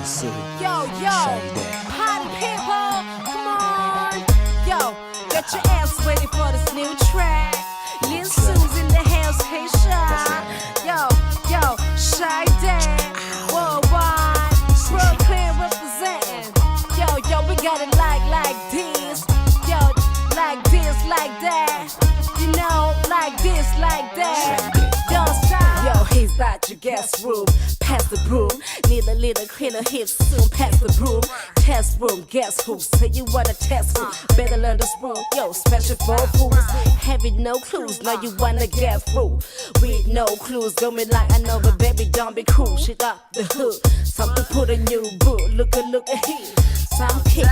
Yo, party people, come on. Yo, get your ass ready for this new track. Lil Sue's in the house, Kaysha. Yo, Shada, worldwide, Brooklyn representing. Yo, we got it like this. Yo, like this, like that. You know, like this, like that. Don't stop. Yo, he's at your guest room. Pass the broom. Need a little cleaner hips soon. Pass the broom. Test room. Guess who? Say you wanna test who? Better learn this room. Yo, special for fools. Having no clues. Now you wanna get through. With no clues. Going like I know, but baby, don't be cool. Shit up the hood. Something put a new boot. Look here. Some kicking,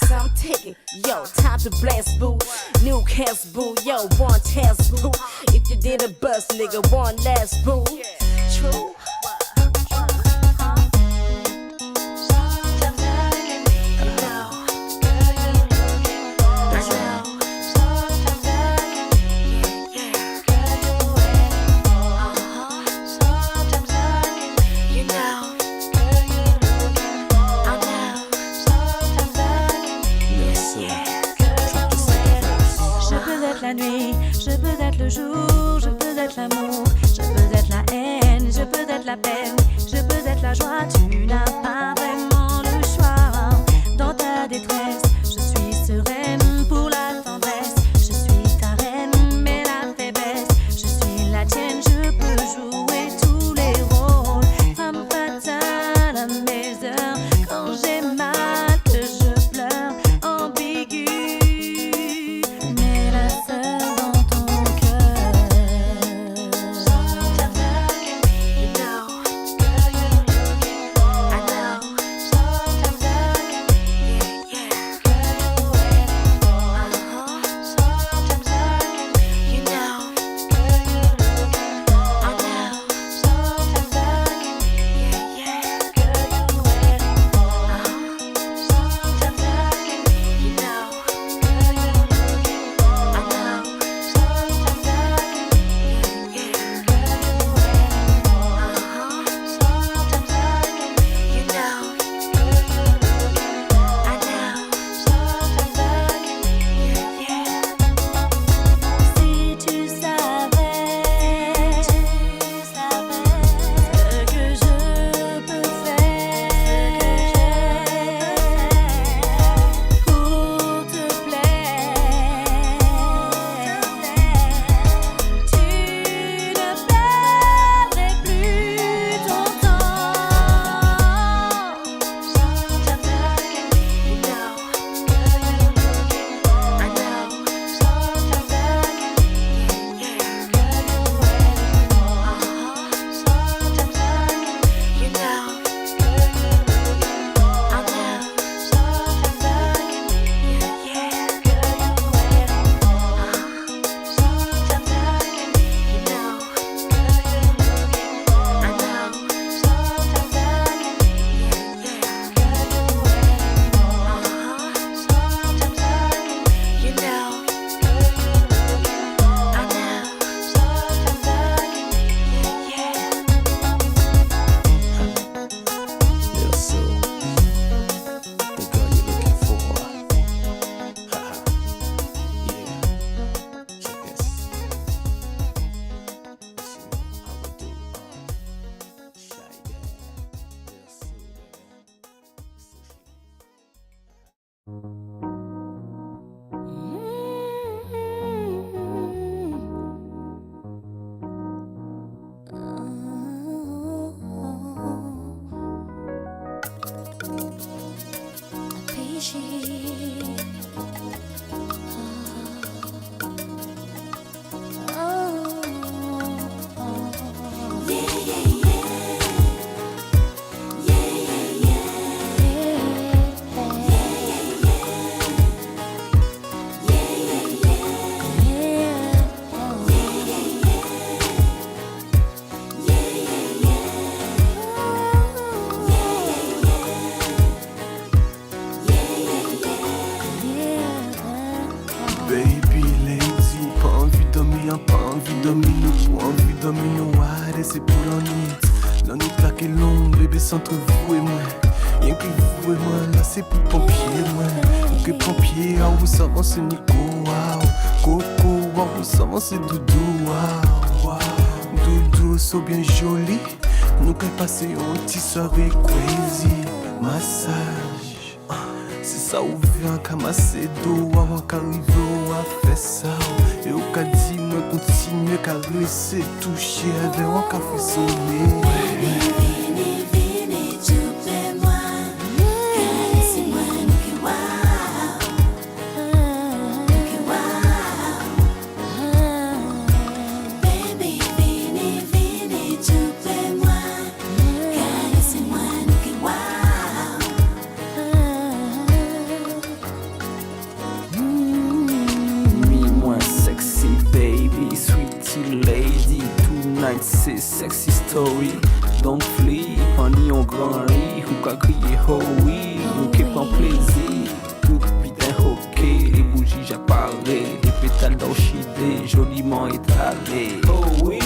some ticking. Yo, time to blast, boo. New cast, boo. Yo, one test, boo. If you did a bust, nigga, one last, boo. True. La nuit, je peux être le jour, je peux être l'amour, je peux être la haine, je peux être la peine, je peux être la joie, tu n'as pas vraiment le choix. Dans ta détresse, je suis sereine pour la tendresse, je suis ta reine, mais la faiblesse, je suis la tienne, je peux jouer tous les rôles. Femme fatale à mes heures, quand j'ai mal, que je pleure, ambiguë. C'est pour l'ennui. L'ennui claqué long, bébé, sans entre vous et moi. Rien que vous et moi, là c'est pour pompier, moi. Que pompier, ah vous savez c'est Nico, wow. Coco, ah vous savez c'est Doudou, wow. Doudou, c'est bien joli. Nous qu'elle passe un petit soirée crazy. Massage, c'est ça où vient qu'à masser d'eau, avant qu'arrive à faire ça. Et au cas dit, moi continuer qu'à caresser, toucher avec un café sonné. C'est sexy story, don't flee, honey on grand lit, ou qu'à crier oh oui, ou qu'est pas plaisir, tout putain hockey, les bougies j'apparais, les pétales d'orchidée joliment étalés, oh oui,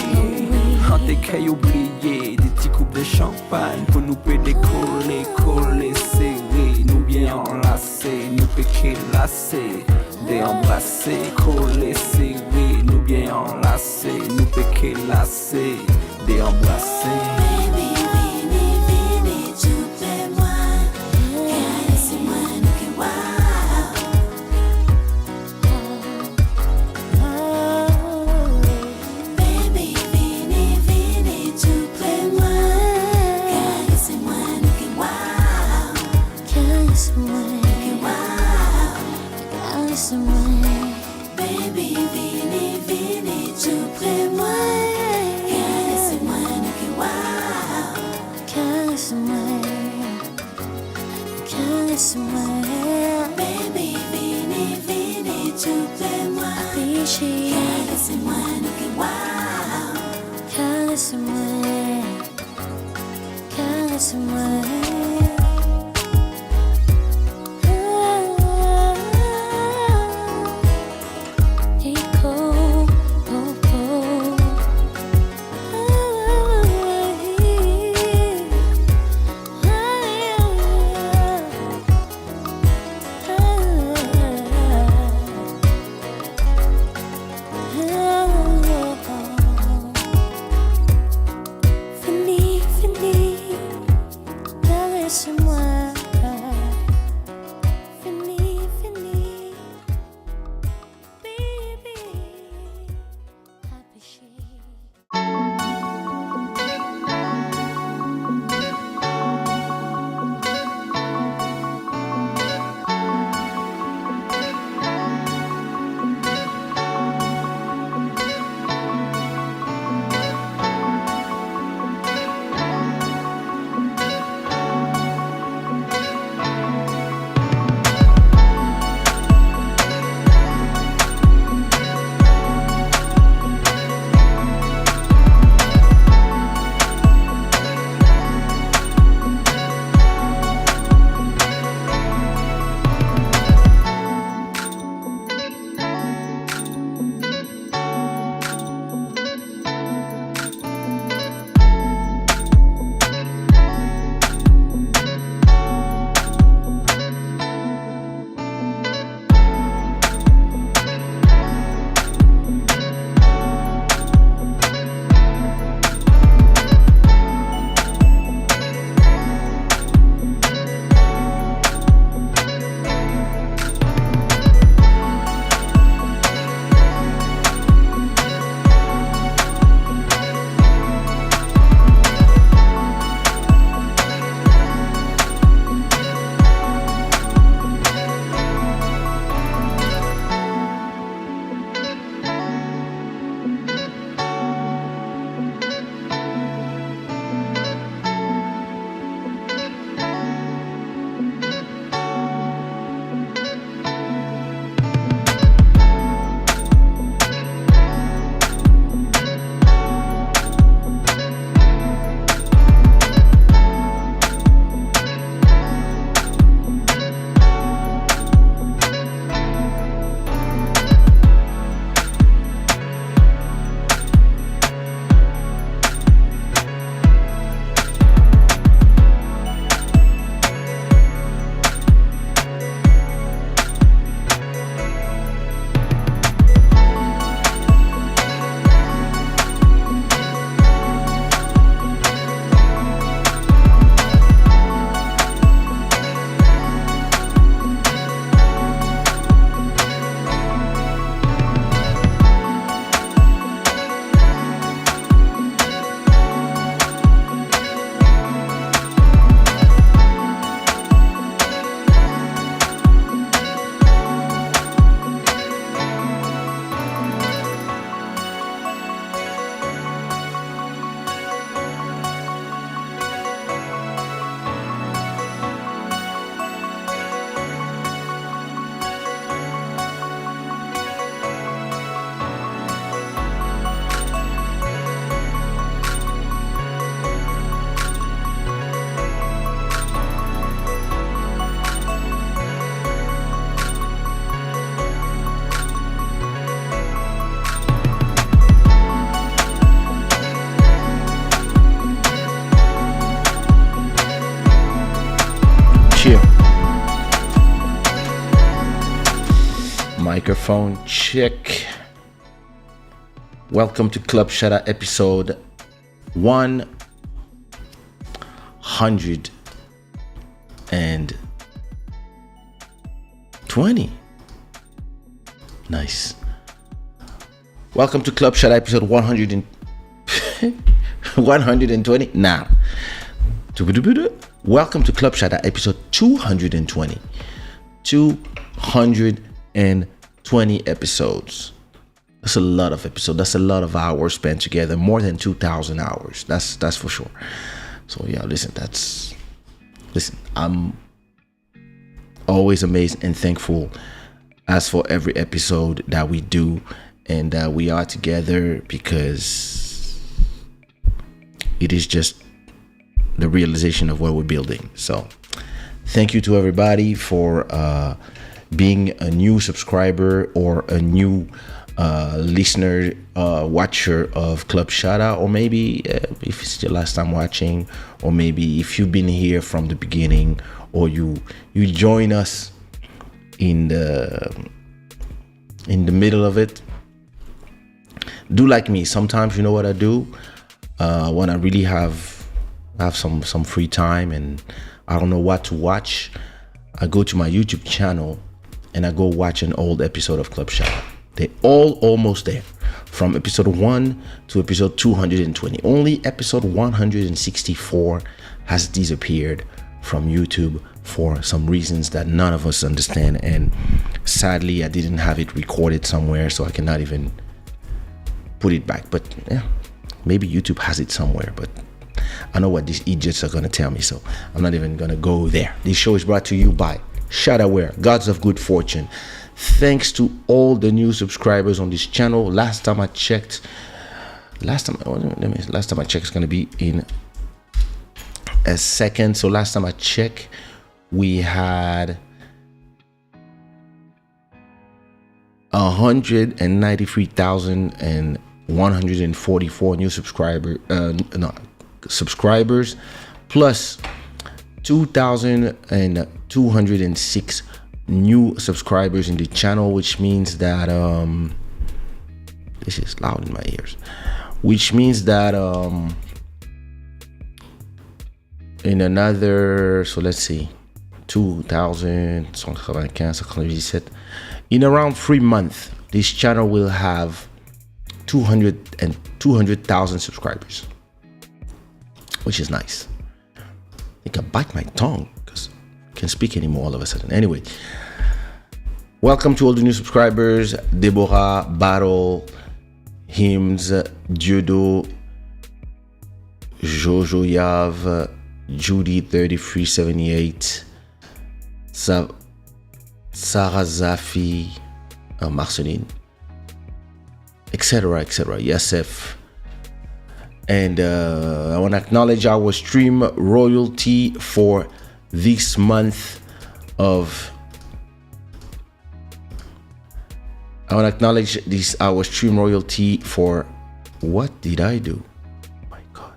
en tes cailles oubliés, des petits coupes de champagne pour nous décoller, coller serré, nous bien enlacés, nous péquer lacés, déembrasser, coller serré, nous bien enlacés, nous péquer lacés, déembrasser. Microphone check. Welcome to Club Shada episode 120. Nice. Welcome to Club Shada episode 120. Nah. Welcome to Club Shada episode 220. 220 episodes. That's a lot of episodes. That's a lot of hours spent together. More than 2,000 hours. That's for sure. So yeah, listen. I'm always amazed and thankful as for every episode that we do and that we are together, because it is just the realization of what we're building. So thank you to everybody for being a new subscriber or a new listener, watcher of Club Shada, or maybe if it's your last time watching, or maybe if you've been here from the beginning, or you join us in the middle of it. Do like me. Sometimes, you know what I do when I really have some free time and I don't know what to watch, I go to my YouTube channel and I go watch an old episode of Club Shada. They're all almost there, from episode 1 to episode 220. Only episode 164 has disappeared from YouTube for some reasons that none of us understand, and sadly I didn't have it recorded somewhere, so I cannot even put it back. But yeah, maybe YouTube has it somewhere, but I know what these idiots are gonna tell me, so I'm not even gonna go there. This show is brought to you by Shadaware, Gods of Good Fortune. Thanks to all the new subscribers on this channel. Last time I checked, it's gonna be in a second. So last time I checked, we had 193,144 new subscribers, plus 2,206 new subscribers in the channel, which means that this is loud in my ears, which means that in another, so let's see, 2,195, in around 3 months, this channel will have 200,000 subscribers, which is nice. I think I bite my tongue because I can't speak anymore all of a sudden. Anyway, welcome to all the new subscribers: Deborah, Battle, Hymns, Judo, Jojo Yav, Judy 3378, Sarah Zafi, Marceline, etc., Yasef. And I want to acknowledge our stream royalty for this month of. I want to acknowledge our stream royalty for. What did I do? Oh my God!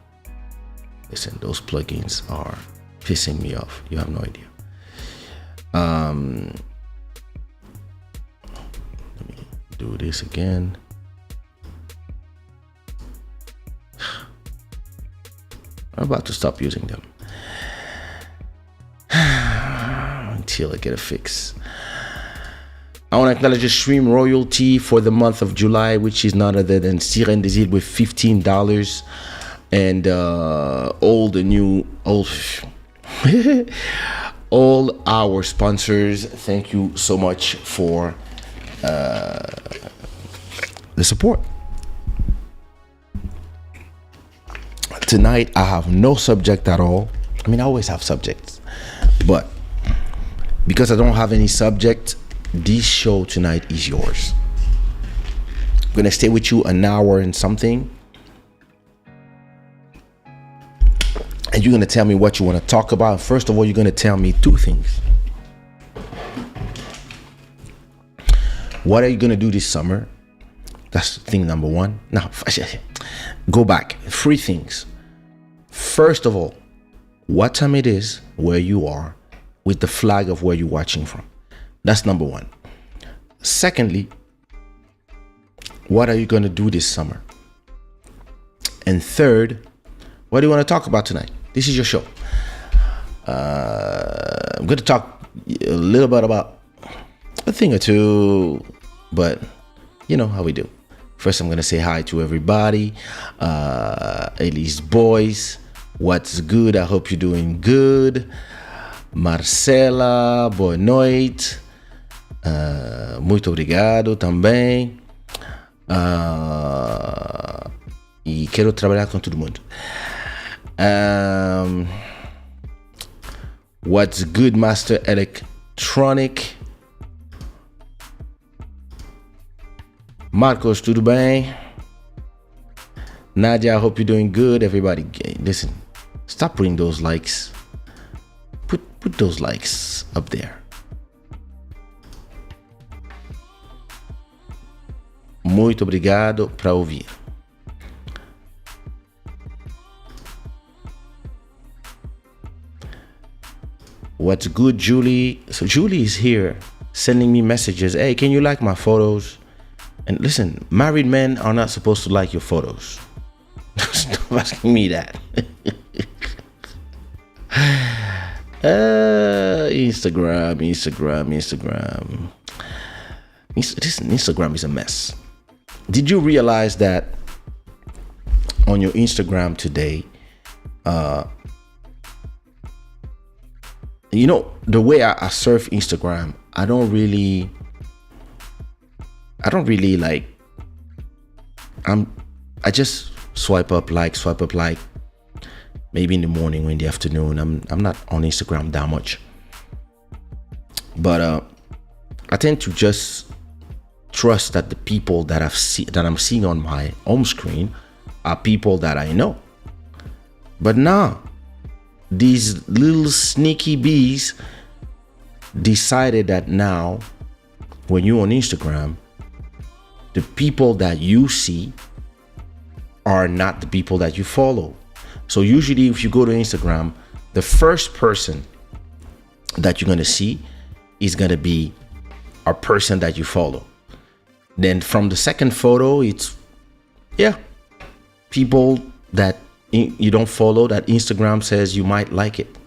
Listen, those plugins are pissing me off. You have no idea. Let me do this again. I'm about to stop using them until I get a fix. I want to acknowledge the stream royalty for the month of July, which is none other than Sirène des Îles with $15, and all our sponsors. Thank you so much for the support. Tonight I have no subject at all. I mean, I always have subjects, but because I don't have any subject, this show tonight is yours. I'm gonna stay with you an hour and something, and you're gonna tell me what you want to talk about. First of all, you're gonna tell me two things. What are you gonna do this summer? That's thing number one. Now, go back. 3 things. First of all, what time it is, where you are, with the flag of where you're watching from. That's number one. Secondly, what are you going to do this summer? And third, what do you want to talk about tonight? This is your show. I'm going to talk a little bit about a thing or two, but you know how we do. First, I'm going to say hi to everybody. Elise Boys, what's good? I hope you're doing good. Marcela, boa noite. Muito obrigado também. E quero trabalhar com todo mundo. What's good, Master Electronic? Marcos, tudo bem? Nadia, I hope you're doing good. Everybody, listen, stop putting those likes. Put those likes up there. Muito obrigado para ouvir. What's good, Julie? So Julie is here sending me messages. Hey, can you like my photos? And listen, married men are not supposed to like your photos. Stop asking me that. Instagram. Instagram is a mess. Did you realize that on your Instagram today, you know, the way I surf Instagram, I don't really like, I just swipe up like, maybe in the morning or in the afternoon. I'm not on Instagram that much. But I tend to just trust that the people that I'm seeing on my home screen are people that I know. But now, these little sneaky bees decided that now, when you're on Instagram, the people that you see are not the people that you follow. So usually if you go to Instagram, the first person that you're going to see is going to be a person that you follow. Then from the second photo, it's, people that you don't follow that Instagram says you might like it.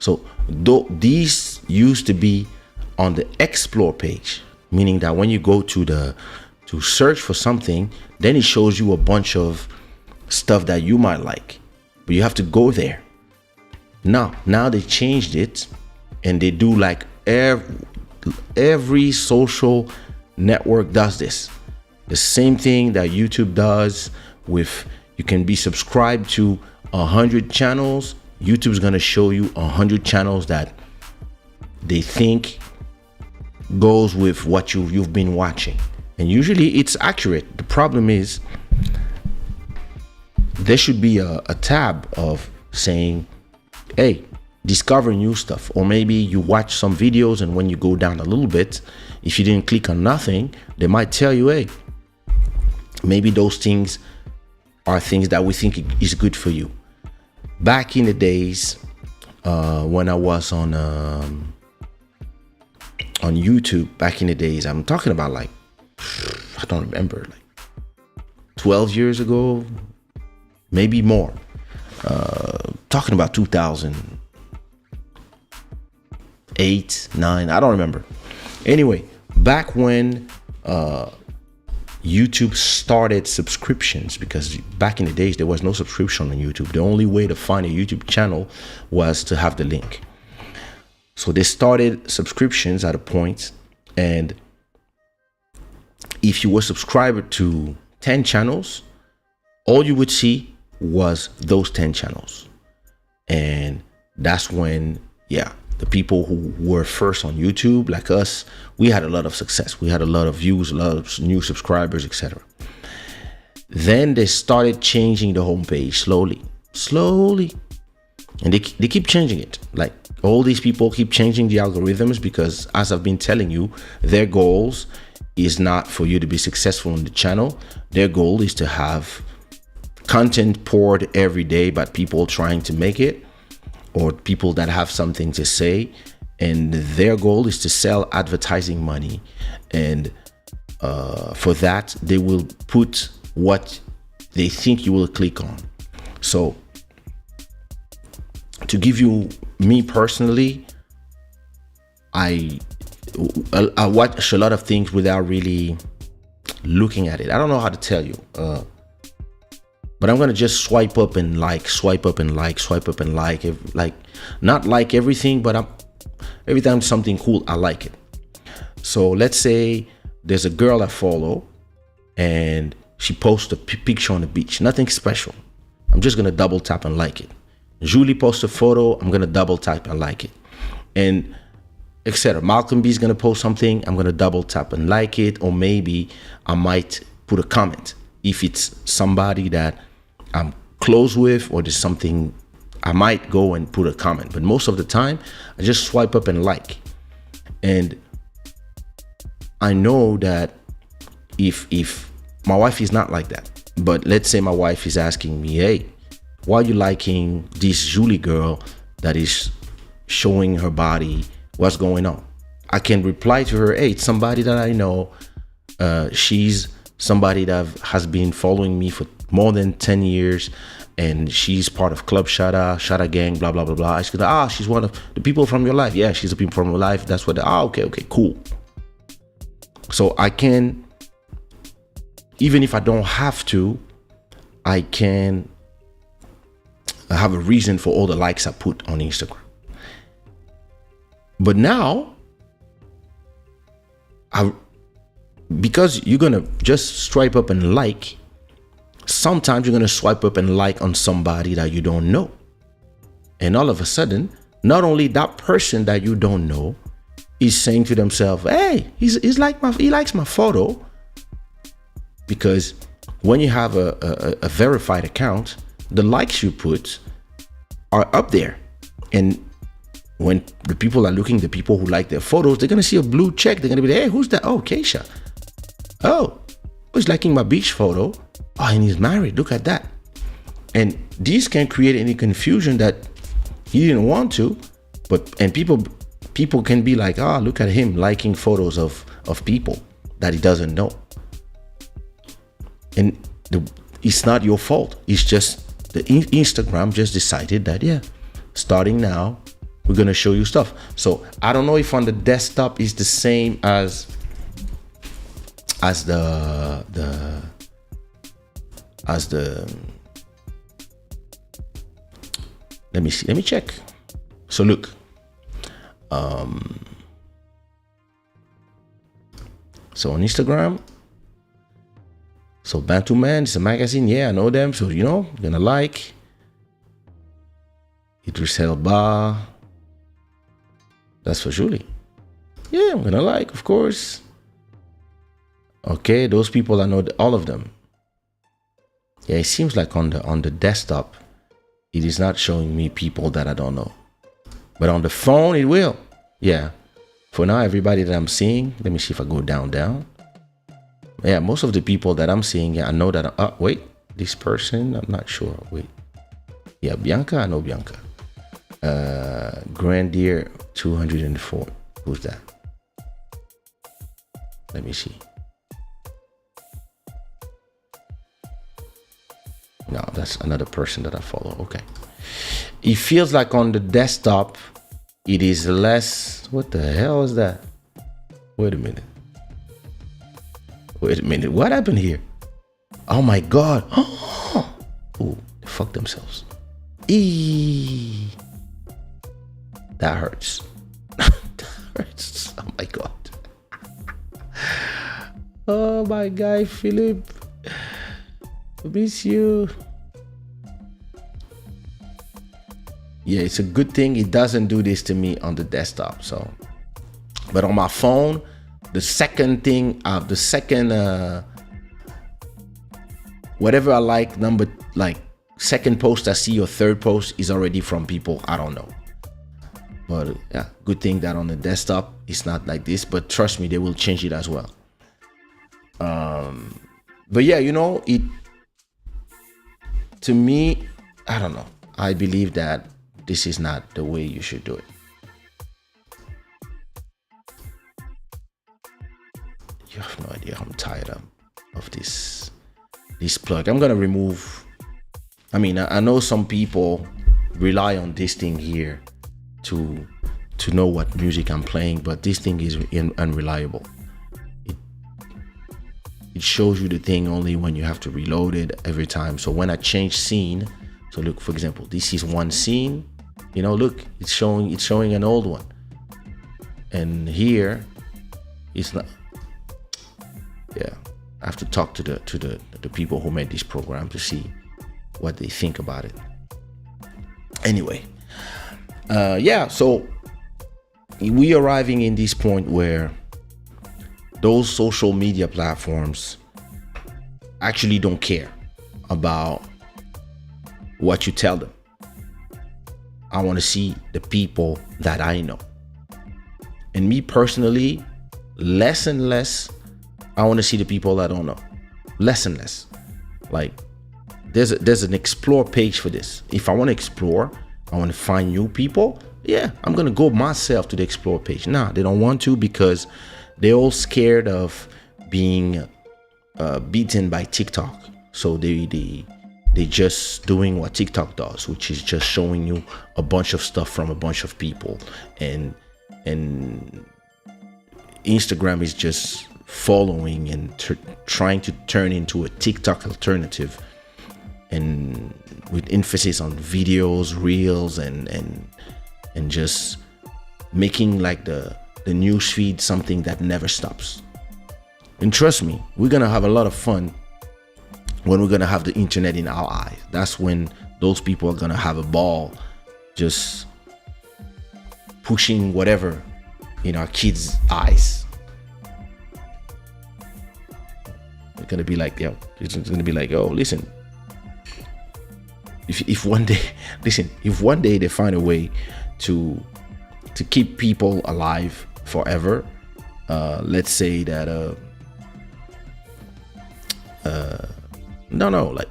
So these used to be on the explore page, meaning that when you go to search for something, then it shows you a bunch of stuff that you might like, but you have to go there. Now they changed it, and they do like every social network does this. The same thing that YouTube does with, you can be subscribed to 100 channels. YouTube's gonna show you 100 channels that they think goes with what you've been watching. And usually it's accurate. The problem is there should be a tab of saying, hey, discover new stuff. Or maybe you watch some videos, and when you go down a little bit, if you didn't click on nothing, they might tell you, hey, maybe those things are things that we think is good for you. Back in the days, when I was on YouTube, back in the days, I'm talking about like, I don't remember, like 12 years ago, maybe more. Talking about 2008, 9, I don't remember. Anyway, back when YouTube started subscriptions, because back in the days there was no subscription on YouTube. The only way to find a YouTube channel was to have the link. So they started subscriptions at a point, and if you were subscribed to 10 channels, all you would see was those 10 channels. And that's when, the people who were first on YouTube, like us, we had a lot of success. We had a lot of views, a lot of new subscribers, etc. Then they started changing the homepage slowly. And they keep changing it. Like, all these people keep changing the algorithms because, as I've been telling you, their goals is not for you to be successful on the channel. Their goal is to have content poured every day by people trying to make it, or people that have something to say, and their goal is to sell advertising money, and for that they will put what they think you will click on. So to give you, me personally, I watch a lot of things without really looking at it. I don't know how to tell you, but I'm gonna just swipe up and like, not like everything, but every time something cool, I like it. So let's say there's a girl I follow and she posts a picture on the beach, nothing special. I'm just gonna double tap and like it. Julie posts a photo, I'm gonna double tap and like it, and etc. Malcolm B is gonna post something, I'm gonna double tap and like it, or maybe I might put a comment if it's somebody that I'm close with, or there's something, I might go and put a comment. But most of the time, I just swipe up and like. And I know that if my wife is not like that, but let's say my wife is asking me, hey, why are you liking this Julie girl that is showing her body? What's going on? I can reply to her, hey, it's somebody that I know. She's somebody that has been following me for more than 10 years, and she's part of Club Shada gang, blah, blah, blah, blah. She's one of the people from your life. Yeah, she's the people from your life. That's what, okay, cool. So I can, even if I don't have to, I can have a reason for all the likes I put on Instagram. But now, because you're gonna just swipe up and like, sometimes you're gonna swipe up and like on somebody that you don't know. And all of a sudden, not only that person that you don't know is saying to themselves, hey, he likes my photo. Because when you have a verified account, the likes you put are up there. And when the people are looking, the people who like their photos, they're gonna see a blue check. They're gonna be like, hey, who's that? Oh, Kaysha. Oh, who's liking my beach photo? Oh, and he's married. Look at that. And these can create any confusion that he didn't want to, and people can be like, look at him liking photos of people that he doesn't know. And it's not your fault. It's just the Instagram just decided that, yeah, starting now, we're gonna show you stuff. So I don't know if on the desktop is the same as the let me see, let me check. So look, so on Instagram, so Bantu Man, it's a magazine, yeah, I know them, so I'm gonna like Idris Elba. That's for Julie. Yeah, I'm gonna like, of course. Okay, those people, I know all of them. Yeah, it seems like on the desktop, it is not showing me people that I don't know. But on the phone, it will. Yeah. For now, everybody that I'm seeing, let me see if I go down. Yeah, most of the people that I'm seeing, yeah, I know that. Wait, this person, I'm not sure. Wait. Yeah, Bianca, I know Bianca. Grandier 204. Who's that? Let me see. No, that's another person that I follow. Okay. It feels like on the desktop, it is less. What the hell is that? Wait a minute. What happened here? Oh my God. Oh, they fucked themselves. Eee. That hurts. That hurts. Oh my God. Oh my guy, Philip. I miss you. Yeah, it's a good thing it doesn't do this to me on the desktop. So, but on my phone, the second whatever I like, second post I see or third post is already from people I don't know. But yeah, good thing that on the desktop it's not like this. But trust me, they will change it as well. But yeah, it. To me, I don't know. I believe that this is not the way you should do it. Yeah, I'm tired of this plug. I'm gonna remove. I mean, I know some people rely on this thing here to know what music I'm playing, but this thing is unreliable. It shows you the thing only when you have to reload it every time. So when I change scene, so look, for example, this is one scene. You know, look, it's showing an old one, and here it's not. Yeah, I have to talk to the people who made this program to see what they think about it. Anyway, so we arriving in this point where those social media platforms actually don't care about what you tell them. I want to see the people that I know. And me personally, less and less, I want to see the people that I don't know. Less and less. Like, there's an explore page for this. If I want to explore, I want to find new people. Yeah, I'm going to go myself to the explore page. Nah, they don't want to because they're all scared of being beaten by TikTok. So they just doing what TikTok does, which is just showing you a bunch of stuff from a bunch of people. And Instagram is just following and trying to turn into a TikTok alternative, and with emphasis on videos, reels, and just making like the news feed something that never stops. And trust me, we're gonna have a lot of fun when we're gonna have the internet in our eyes. That's when those people are gonna have a ball just pushing whatever in our kids' eyes. It's gonna be like, it's gonna be like, oh, listen, if one day they find a way to keep people alive forever, let's say that like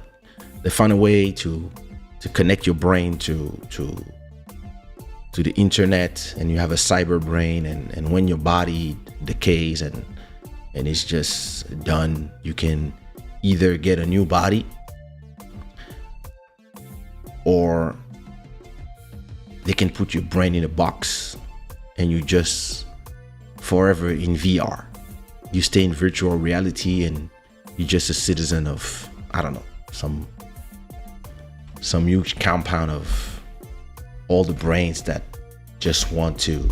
they find a way to connect your brain to the internet, and you have a cyber brain, and when your body decays and it's just done, you can either get a new body, or they can put your brain in a box and you just forever in VR. You stay in virtual reality and you're just a citizen of, I don't know, some huge compound of all the brains that just want to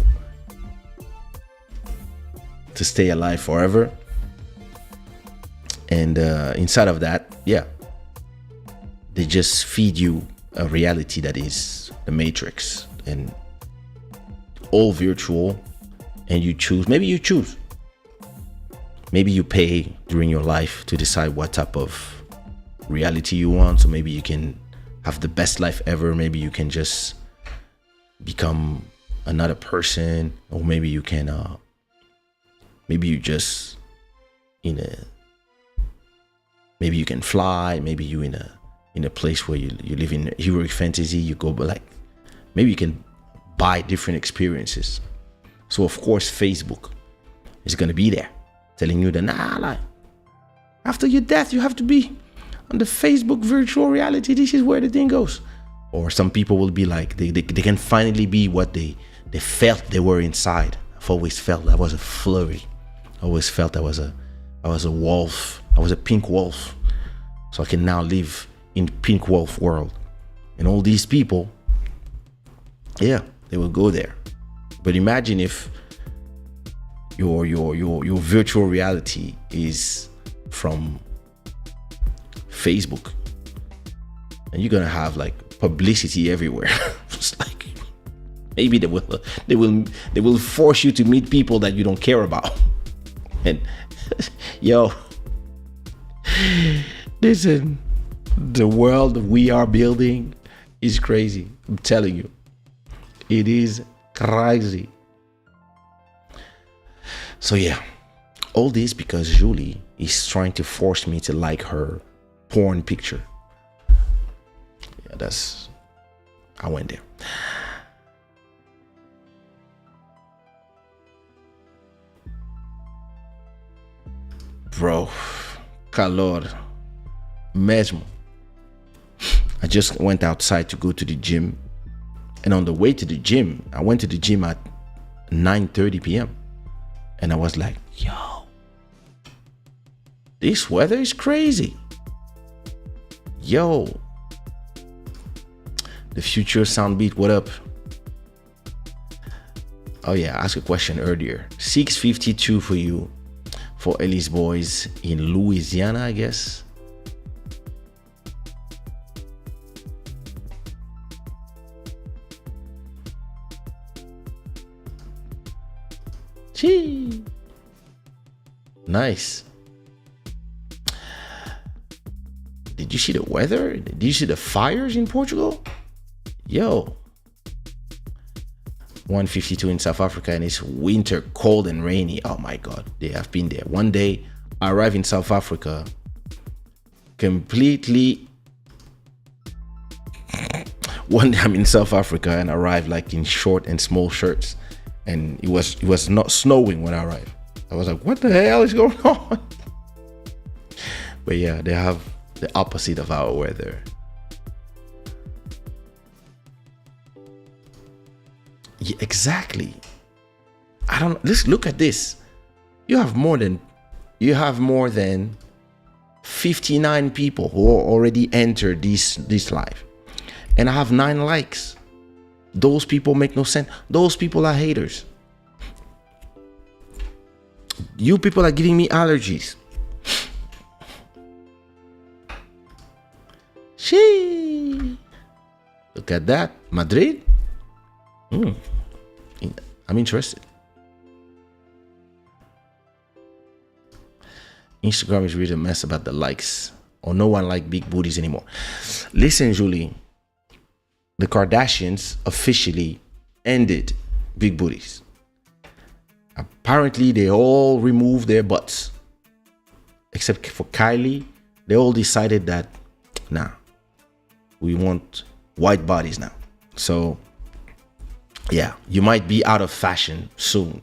stay alive forever. And inside of that, they just feed you a reality that is the Matrix, and all virtual, and you choose. Maybe you pay during your life to decide what type of reality you want. So maybe you can have the best life ever. Maybe you can just become another person, or maybe you can maybe you just maybe you can fly. Maybe you in a place where you live in heroic fantasy. You go, but like, maybe you can buy different experiences. So of course Facebook is gonna be there telling you that, like, after your death you have to be on the Facebook virtual reality. This is where the thing goes. Or some people will be like, they can finally be what they felt they were inside. I've always felt I was a flurry. I always felt I was a wolf. I was a pink wolf. So I can now live in pink wolf world. And all these people, they will go there. But imagine if your virtual reality is from Facebook, and you're gonna have like publicity everywhere. It's like, maybe they will force you to meet people that you don't care about. And listen, the world we are building is crazy. I'm telling you, it is crazy. So all this because Julie is trying to force me to like her porn picture. I went there. bro. Calor. Mesmo. I just went outside to go to the gym. And on the way to the gym, I went to the gym at 9:30 p.m. And I was like, yo, this weather is crazy. Yo. The Future Soundbeat, what up? Oh yeah, I asked a question earlier. 652 for you. For Ellis Boys in Louisiana, I guess. Gee. Nice. Did you see the weather? Did you see the fires in Portugal? Yo. 152 in South Africa, and it's winter, cold and rainy. Oh my God, they have been there. One day, I arrived in South Africa, completely. One day I'm in South Africa and arrived like in short and small shirts, and it was not snowing when I arrived. I was like, what the hell is going on? But yeah, they have the opposite of our weather. Yeah, exactly. I don't. Let's look at this. You have more than 59 people who already entered this live, and I have 9 likes. Those people make no sense. Those people are haters. You people are giving me allergies. Shee. Look at that, Madrid. I'm interested. Instagram is really a mess about the likes, or no one like big booties anymore. Listen, Julie, the Kardashians officially ended big booties. Apparently, they all removed their butts, except for Kylie. They all decided that, nah, we want white bodies now. So yeah, you might be out of fashion soon.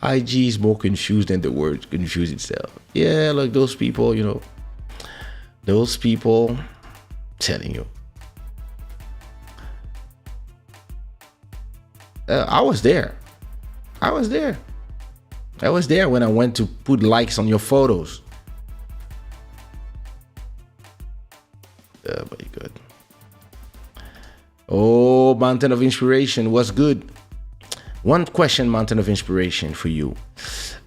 IG is more confused than the word confuse itself. Yeah, like those people, those people, telling you. I was there when I went to put likes on your photos. Very good. Oh, Mountain of Inspiration was good. One question, Mountain of Inspiration, for you.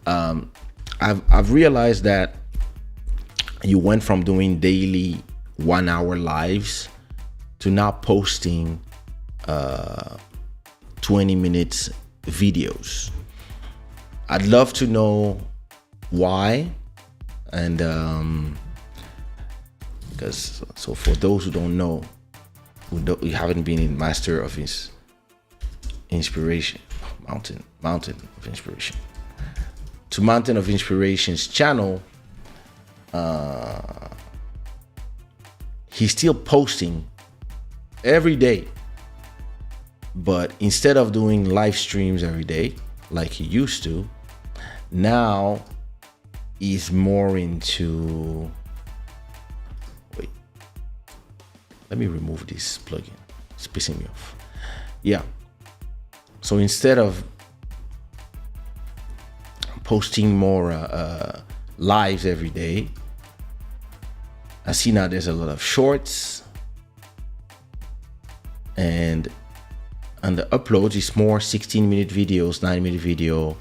I've realized that you went from doing daily 1 hour lives to now posting 20 minutes videos. I'd love to know why, and because for those who don't know, who haven't been in Master of his Inspiration, Mountain of Inspiration, to Mountain of Inspiration's channel, he's still posting every day, but instead of doing live streams every day like he used to, now he's more into. Wait, let me remove this plugin. It's pissing me off. Yeah. So instead of posting more lives every day, I see now there's a lot of shorts, and the uploads is more 16-minute videos, 9-minute video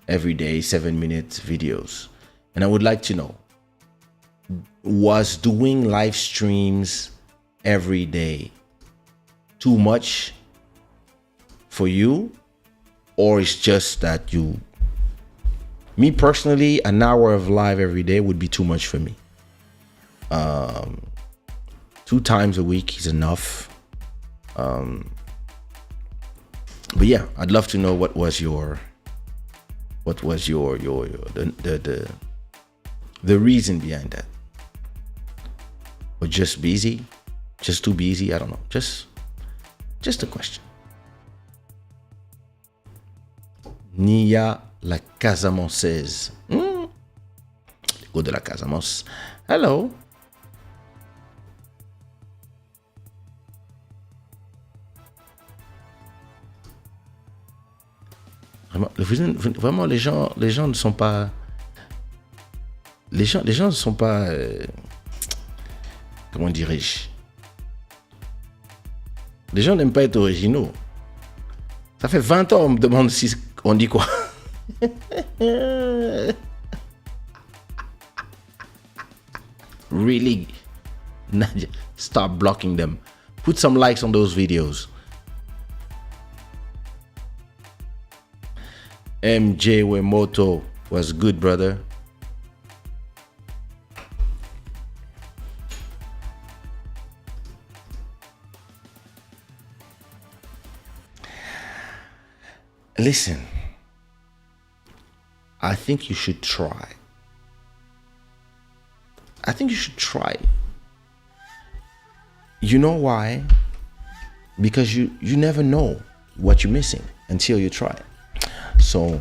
every day, 7-minute videos. And I would like to know, was doing live streams every day too much for you, or it's just that me personally, an hour of live every day would be too much for me. 2 times a week is enough. But yeah, I'd love to know what was your the reason behind that. Or just busy, just too busy. I don't know. Just a question. Nia la Casamanceaise. Go de la Casamance. Hello. Vraiment, les gens ne sont pas. Les gens ne sont pas. Comment dirais-je? Les gens n'aiment pas être originaux. Ça fait 20 ans, on me demande si on dit quoi. Really? Nadia, stop blocking them. Put some likes on those videos. MJ Wemoto was good, brother. Listen, I think you should try. I think you should try. You know why? Because you never know what you're missing until you try. So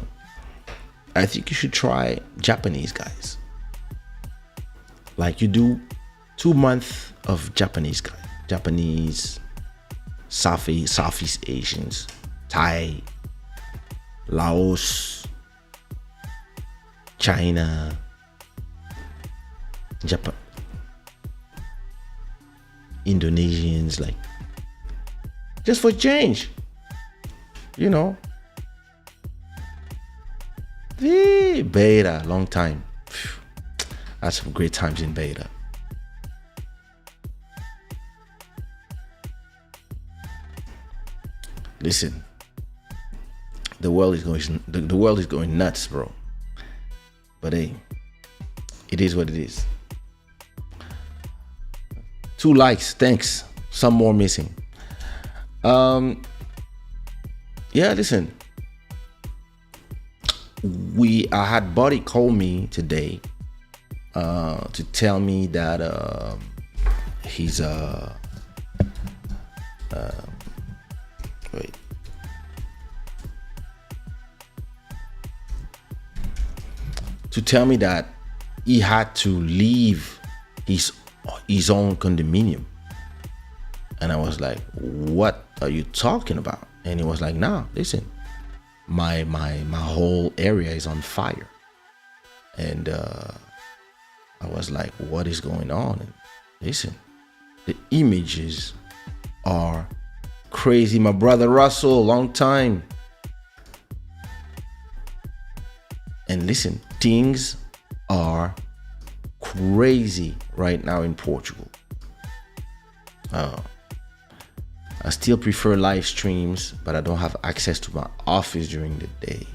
I think you should try Japanese, guys. Like you do 2 months of Japanese guys, Japanese, Southeast Asians, Thai, Laos, China, Japan, Indonesians, like just for change, you know. The beta, long time. I had some great times in beta. Listen, the world is going nuts, bro. But hey, it is what it is. 2 likes, thanks. Some more missing. Yeah, listen. I had Buddy call me today to tell me that he's wait. To tell me that he had to leave his own condominium. And I was like, what are you talking about? And he was like, nah, listen, my whole area is on fire. And I was like, what is going on? And listen, the images are crazy. My brother Russell, long time. And listen, things are crazy right now in Portugal. I still prefer live streams, but I don't have access to my office during the day.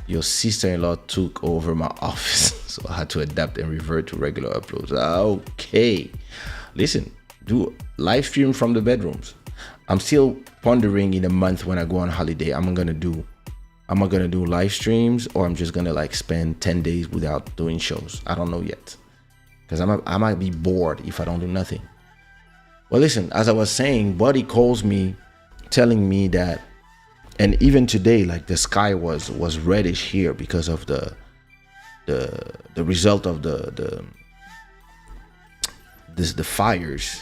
Your sister-in-law took over my office, so I had to adapt and revert to regular uploads. Okay. Listen, do live stream from the bedrooms. I'm still pondering in a month when I go on holiday. Am I gonna do live streams, or I'm just gonna like spend 10 days without doing shows? I don't know yet, because I might be bored if I don't do nothing. Well, listen, as I was saying, Buddy calls me telling me that, and even today, like the sky was reddish here because of the result of the fires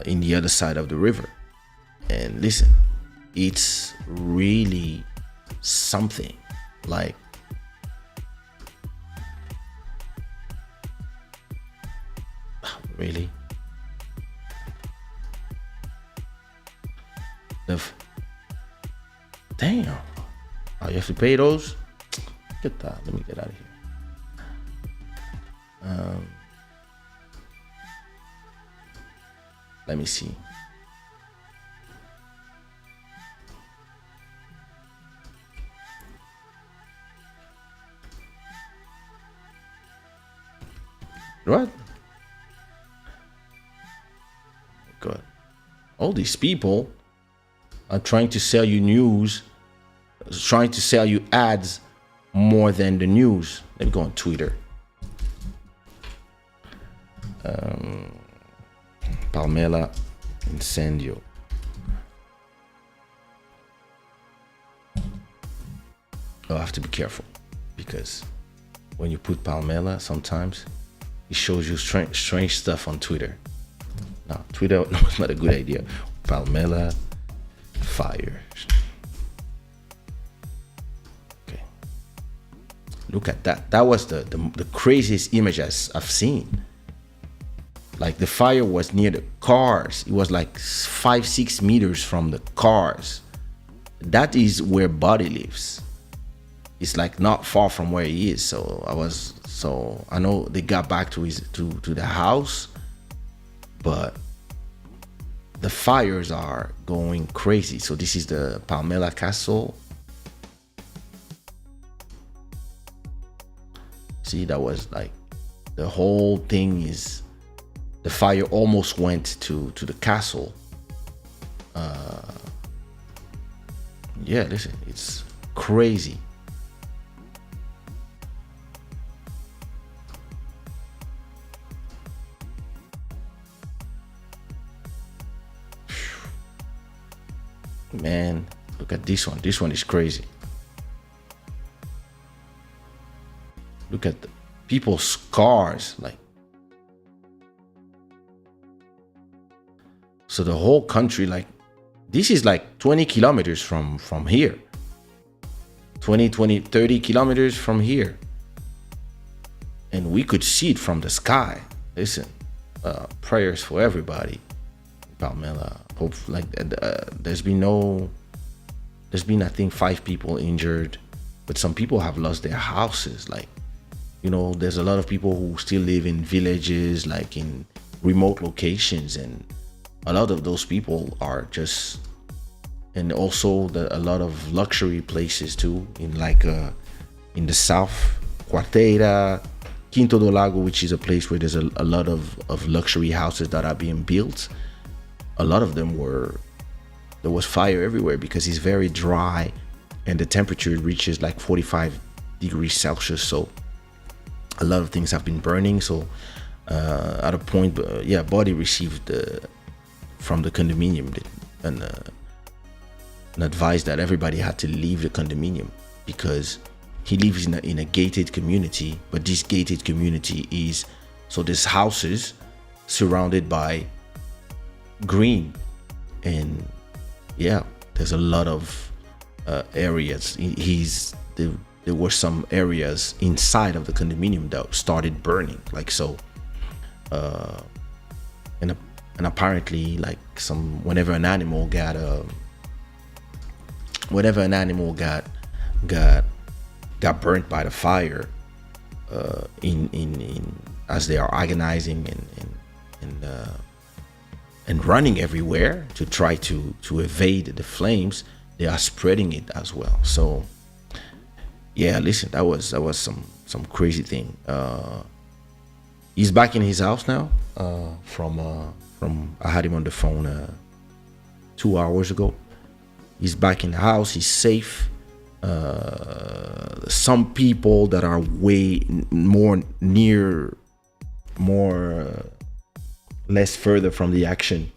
in the other side of the river. And listen, it's really something. Like, really? Damn. Oh, you have to pay those? Get that. Let me get out of here. Let me see. What? God. All these people are trying to sell you news, trying to sell you ads more than the news. Let me go on Twitter. Palmela Incendio. I have to be careful because when you put palmela, sometimes it shows you strange stuff on Twitter. No, Twitter was not a good idea. Palmela fire. Okay. Look at that. That was the craziest image I've seen. Like the fire was near the cars. It was like 5-6 meters from the cars. That is where Buddy lives. It's like not far from where he is. So I know they got back to the house, but the fires are going crazy. So this is the Palmela Castle. See, that was like the whole thing is the fire almost went to the castle. Yeah, listen, it's crazy. Man, look at this one. This one is crazy. Look at the people's cars. Like, so the whole country, like, this is like 20 kilometers from here. 30 kilometers from here. And we could see it from the sky. Listen, prayers for everybody. Palmela. Hope like there's been I think 5 people injured, but some people have lost their houses. Like, you know, there's a lot of people who still live in villages, like in remote locations, and a lot of those people are just, and also a lot of luxury places too, in like in the south, Quarteira, Quinto do Lago, which is a place where there's a lot of luxury houses that are being built. A lot of them there was fire everywhere because it's very dry and the temperature reaches like 45 degrees Celsius. So a lot of things have been burning. So at a point, Buddy received from the condominium an advice that everybody had to leave the condominium because he lives in a gated community. But this gated community is, so there's houses surrounded by green, and there's a lot of areas. There were some areas inside of the condominium that started burning, like so. And apparently, like whenever an animal got burnt by the fire, in as they are agonizing and running everywhere to try to evade the flames, they are spreading it as well. So yeah, listen, that was some crazy thing. He's back in his house now. From I had him on the phone 2 hours ago. He's back in the house. He's safe. Some people that are way less further from the action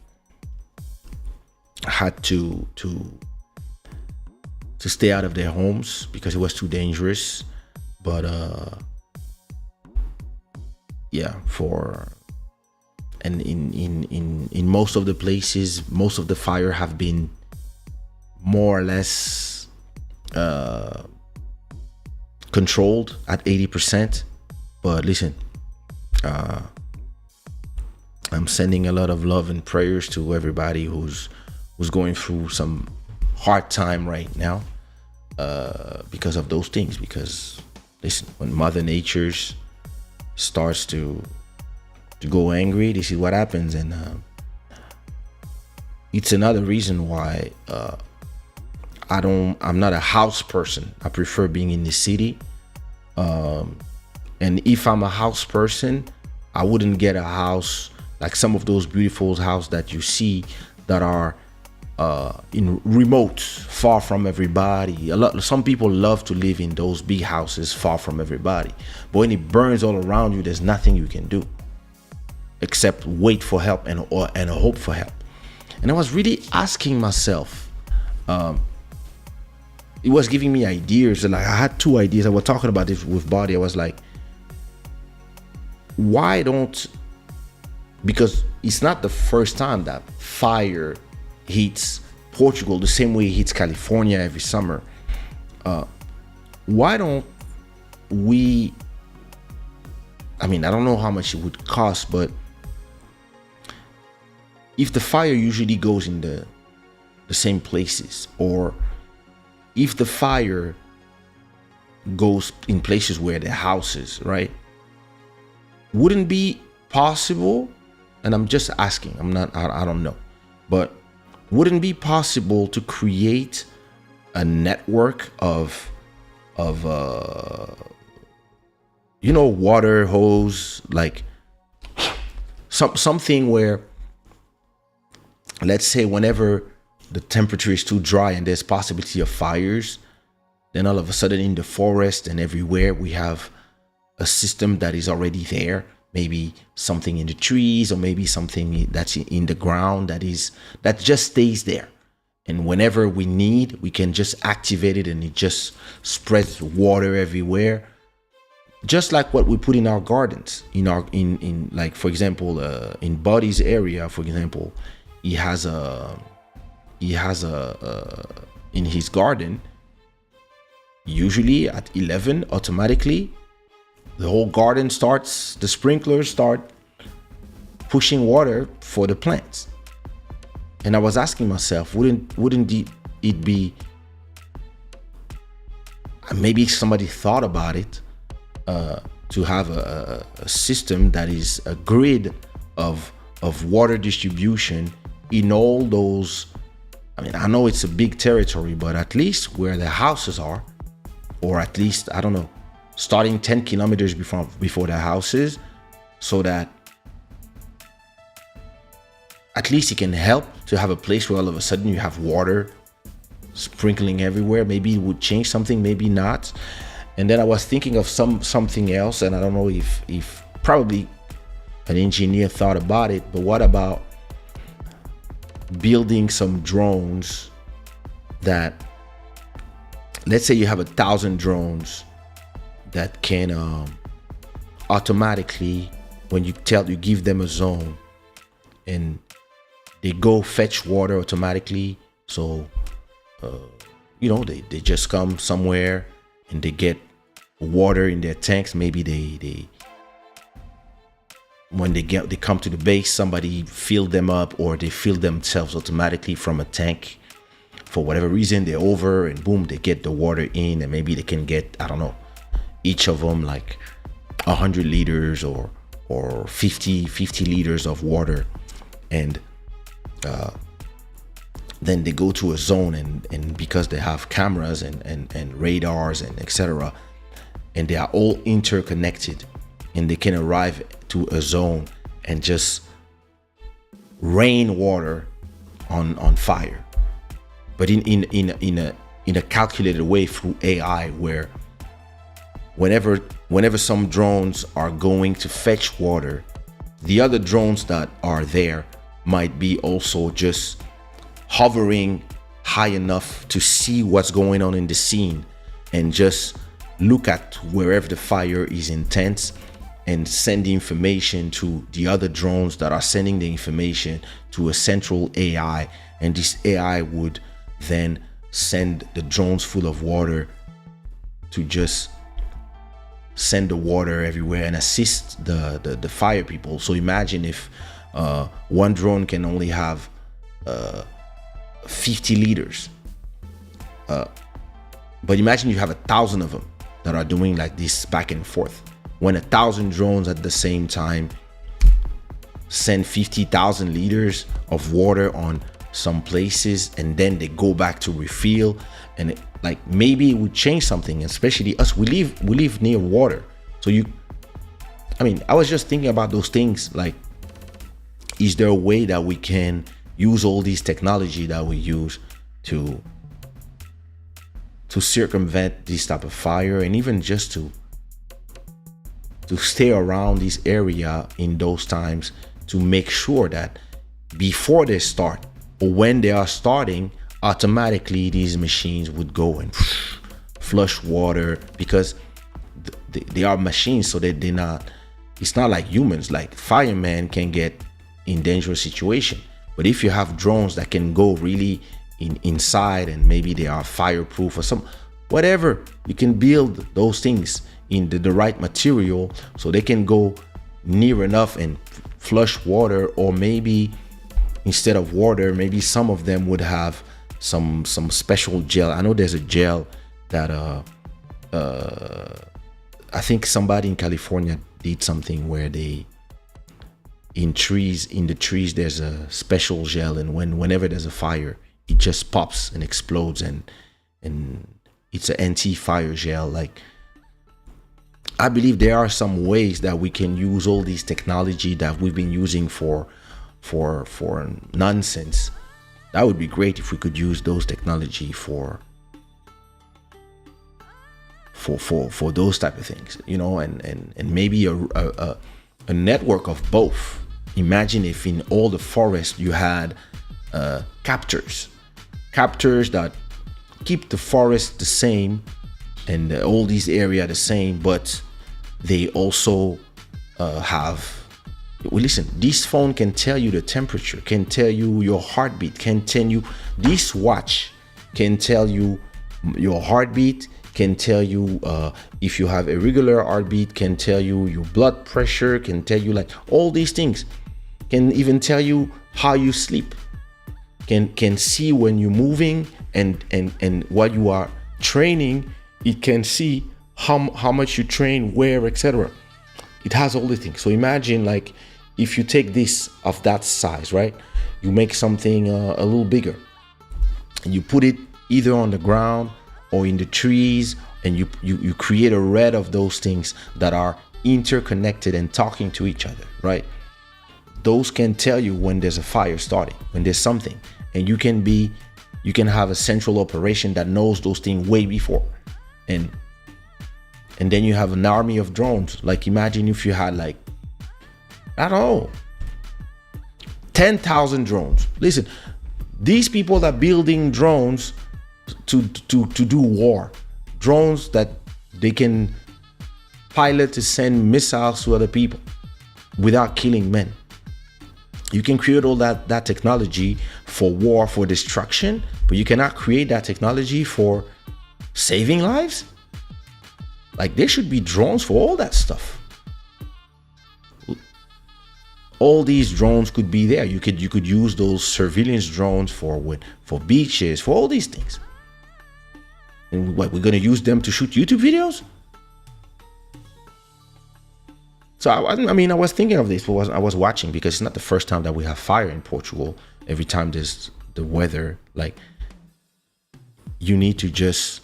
had to stay out of their homes because it was too dangerous. But in most of the places, most of the fire have been more or less controlled at 80%. But listen, I'm sending a lot of love and prayers to everybody who's going through some hard time right now because of those things. Because listen, when Mother Nature starts to go angry, this is what happens. And it's another reason why I'm not a house person. I prefer being in the city. And if I'm a house person, I wouldn't get a house like some of those beautiful houses that you see that are in remote, far from everybody. Some people love to live in those big houses far from everybody. But when it burns all around you, there's nothing you can do except wait for help and hope for help. And I was really asking myself, it was giving me ideas. Like I had two ideas. I was talking about this with Body. I was like, why don't, because it's not the first time that fire hits Portugal the same way it hits California every summer. Why don't we, I mean, I don't know how much it would cost, but if the fire usually goes in the same places, or if the fire goes in places where the houses, right? Wouldn't be possible, and I'm just asking, I don't know, but wouldn't be possible to create a network of water hose, like something where, let's say, whenever the temperature is too dry and there's possibility of fires, then all of a sudden in the forest and everywhere we have a system that is already there, maybe something in the trees, or maybe something that's in the ground that just stays there, and whenever we need, we can just activate it and it just spreads water everywhere, just like what we put in our gardens, in like, for example, in Buddy's area, for example, he has a in his garden, usually at 11 automatically the whole garden the sprinklers start pushing water for the plants. And I was asking myself, wouldn't it be, maybe somebody thought about it, to have a system that is a grid of water distribution in all those, I mean, I know it's a big territory, but at least where the houses are, or at least, I don't know, starting 10 kilometers before the houses, so that at least it can help to have a place where all of a sudden you have water sprinkling everywhere. Maybe it would change something, maybe not. And then I was thinking of something else, and I don't know if probably an engineer thought about it, but what about building some drones that, let's say you have 1,000 drones that can automatically, when you give them a zone, and they go fetch water automatically. So they just come somewhere and they get water in their tanks. Maybe they when they come to the base, somebody filled them up, or they fill themselves automatically from a tank. For whatever reason, they're over, and boom, they get the water in, and maybe they can get, I don't know, each of them like 100 liters or 50 liters of water. And then they go to a zone, and because they have cameras and radars and etc., and they are all interconnected, and they can arrive to a zone and just rain water on fire, but in a calculated way through AI, where whenever some drones are going to fetch water, the other drones that are there might be also just hovering high enough to see what's going on in the scene, and just look at wherever the fire is intense, and send the information to the other drones that are sending the information to a central AI. And this AI would then send the drones full of water to just send the water everywhere and assist the fire people. So imagine if one drone can only have 50 liters, but imagine you have 1,000 of them that are doing like this back and forth. When 1,000 drones at the same time send 50,000 liters of water on some places, and then they go back to refill, and maybe it would change something, especially us. We live near water, so I was just thinking about those things. Like, is there a way that we can use all these technology that we use to circumvent this type of fire, and even just to stay around this area in those times, to make sure that before they start, or when they are starting, automatically these machines would go and flush water, because they are machines, so that they're not, it's not like humans. Like firemen can get in dangerous situation, but if you have drones that can go really inside, and maybe they are fireproof or some whatever, you can build those things in the right material so they can go near enough and flush water. Or maybe instead of water, maybe some of them would have some special gel. I know there's a gel that I think somebody in California did something where they in the trees there's a special gel, and whenever there's a fire, it just pops and explodes, and it's an anti-fire gel. Like, I believe there are some ways that we can use all these technology that we've been using for nonsense. That would be great if we could use those technology for those type of things, you know, and maybe a network of both. Imagine if in all the forest you had captors that keep the forest the same and all these area the same, but they also have, well, listen, this phone can tell you the temperature, can tell you your heartbeat, can tell you, this watch can tell you your heartbeat, can tell you if you have irregular heartbeat, can tell you your blood pressure, can tell you like all these things, can even tell you how you sleep, can see when you're moving, and while you are training, it can see how much you train, where, etc. It has all the things. So imagine like if you take this of that size, right? You make something a little bigger, and you put it either on the ground or in the trees, and you create a red of those things that are interconnected and talking to each other, right? Those can tell you when there's a fire starting, when there's something, and you can have a central operation that knows those things way before, and then you have an army of drones. Like imagine if you had like, I don't know, 10,000 drones. Listen, these people that building drones to do war, drones that they can pilot to send missiles to other people without killing men. You can create all that technology for war, for destruction, but you cannot create that technology for saving lives. Like there should be drones for all that stuff. All these drones could be there. You could use those surveillance drones for beaches, for all these things. And what, we're gonna use them to shoot YouTube videos? So I mean, I was thinking of this, but I was watching, because it's not the first time that we have fire in Portugal. Every time there's the weather, like you need to just,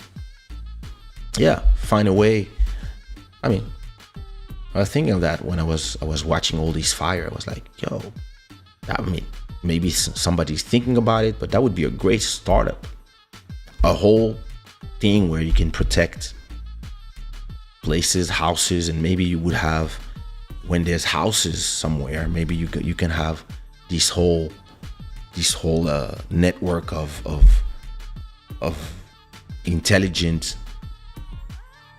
find a way. I mean, I was thinking of that when I was watching all these fire. I was like, yo, I mean, maybe somebody's thinking about it, but that would be a great startup. A whole thing where you can protect places, houses, and maybe you would have, when there's houses somewhere, maybe you can have this whole network of intelligent,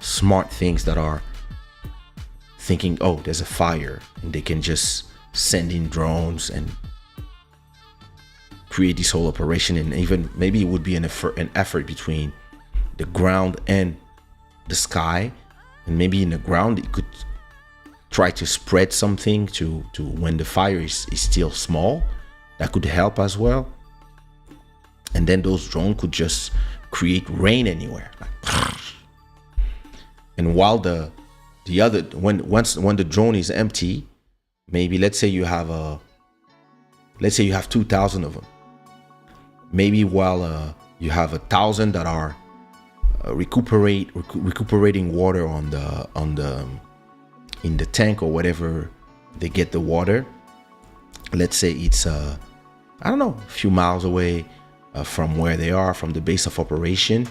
smart things that are thinking, oh, there's a fire, and they can just send in drones and create this whole operation. And even maybe it would be an effort between the ground and the sky, and maybe in the ground it could try to spread something to when the fire is still small. That could help as well. And then those drones could just create rain anywhere, like, and while the other, when the drone is empty, maybe let's say you have 2,000 of them. Maybe while you have 1,000 that are recuperating water in the tank or whatever they get the water. Let's say it's I don't know, a few miles away from where they are, from the base of operation,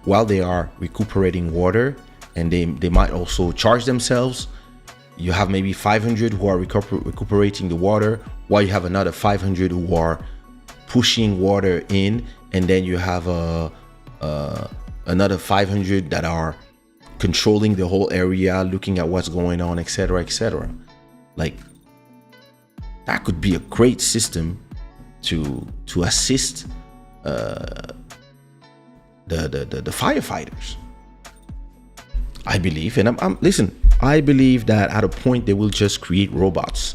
while they are recuperating water, and they might also charge themselves. You have maybe 500 who are recuperating the water, while you have another 500 who are pushing water in, and then you have another 500 that are controlling the whole area, looking at what's going on, etc., etc. Like, that could be a great system to assist the firefighters, I believe. And I'm listen, I believe that at a point they will just create robots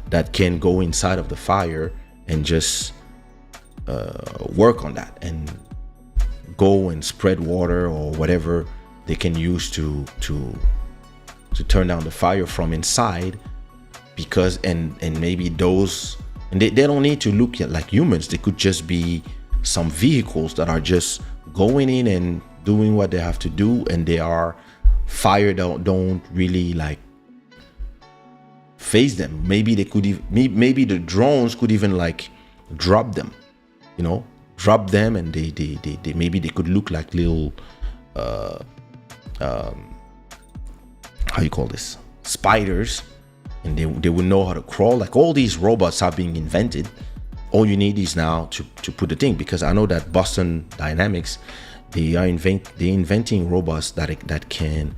that can go inside of the fire and just work on that and go and spread water or whatever they can use to turn down the fire from inside. Because and maybe those, and they don't need to look at like humans. They could just be some vehicles that are just going in and doing what they have to do, and they are fire don't really like phase them. Maybe they could even, maybe the drones could even like drop them, drop them, and they maybe they could look like little how you call this, spiders, and they would know how to crawl. Like, all these robots are being invented. All you need is now to put the thing, because I know that Boston Dynamics, they're inventing robots that can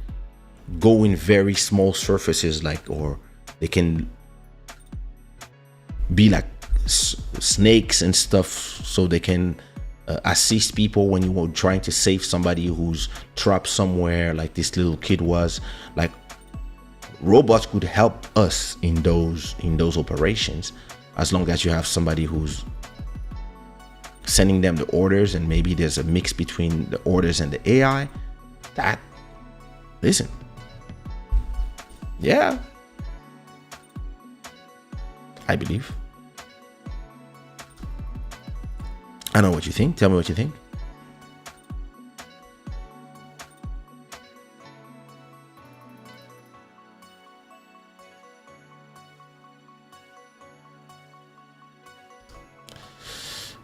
go in very small surfaces, like, or they can be like snakes and stuff, so they can assist people when you were trying to save somebody who's trapped somewhere, like this little kid was. Like, robots could help us in those operations, as long as you have somebody who's sending them the orders, and maybe there's a mix between the orders and the AI. That, listen, yeah, I believe. I know what you think. Tell me what you think.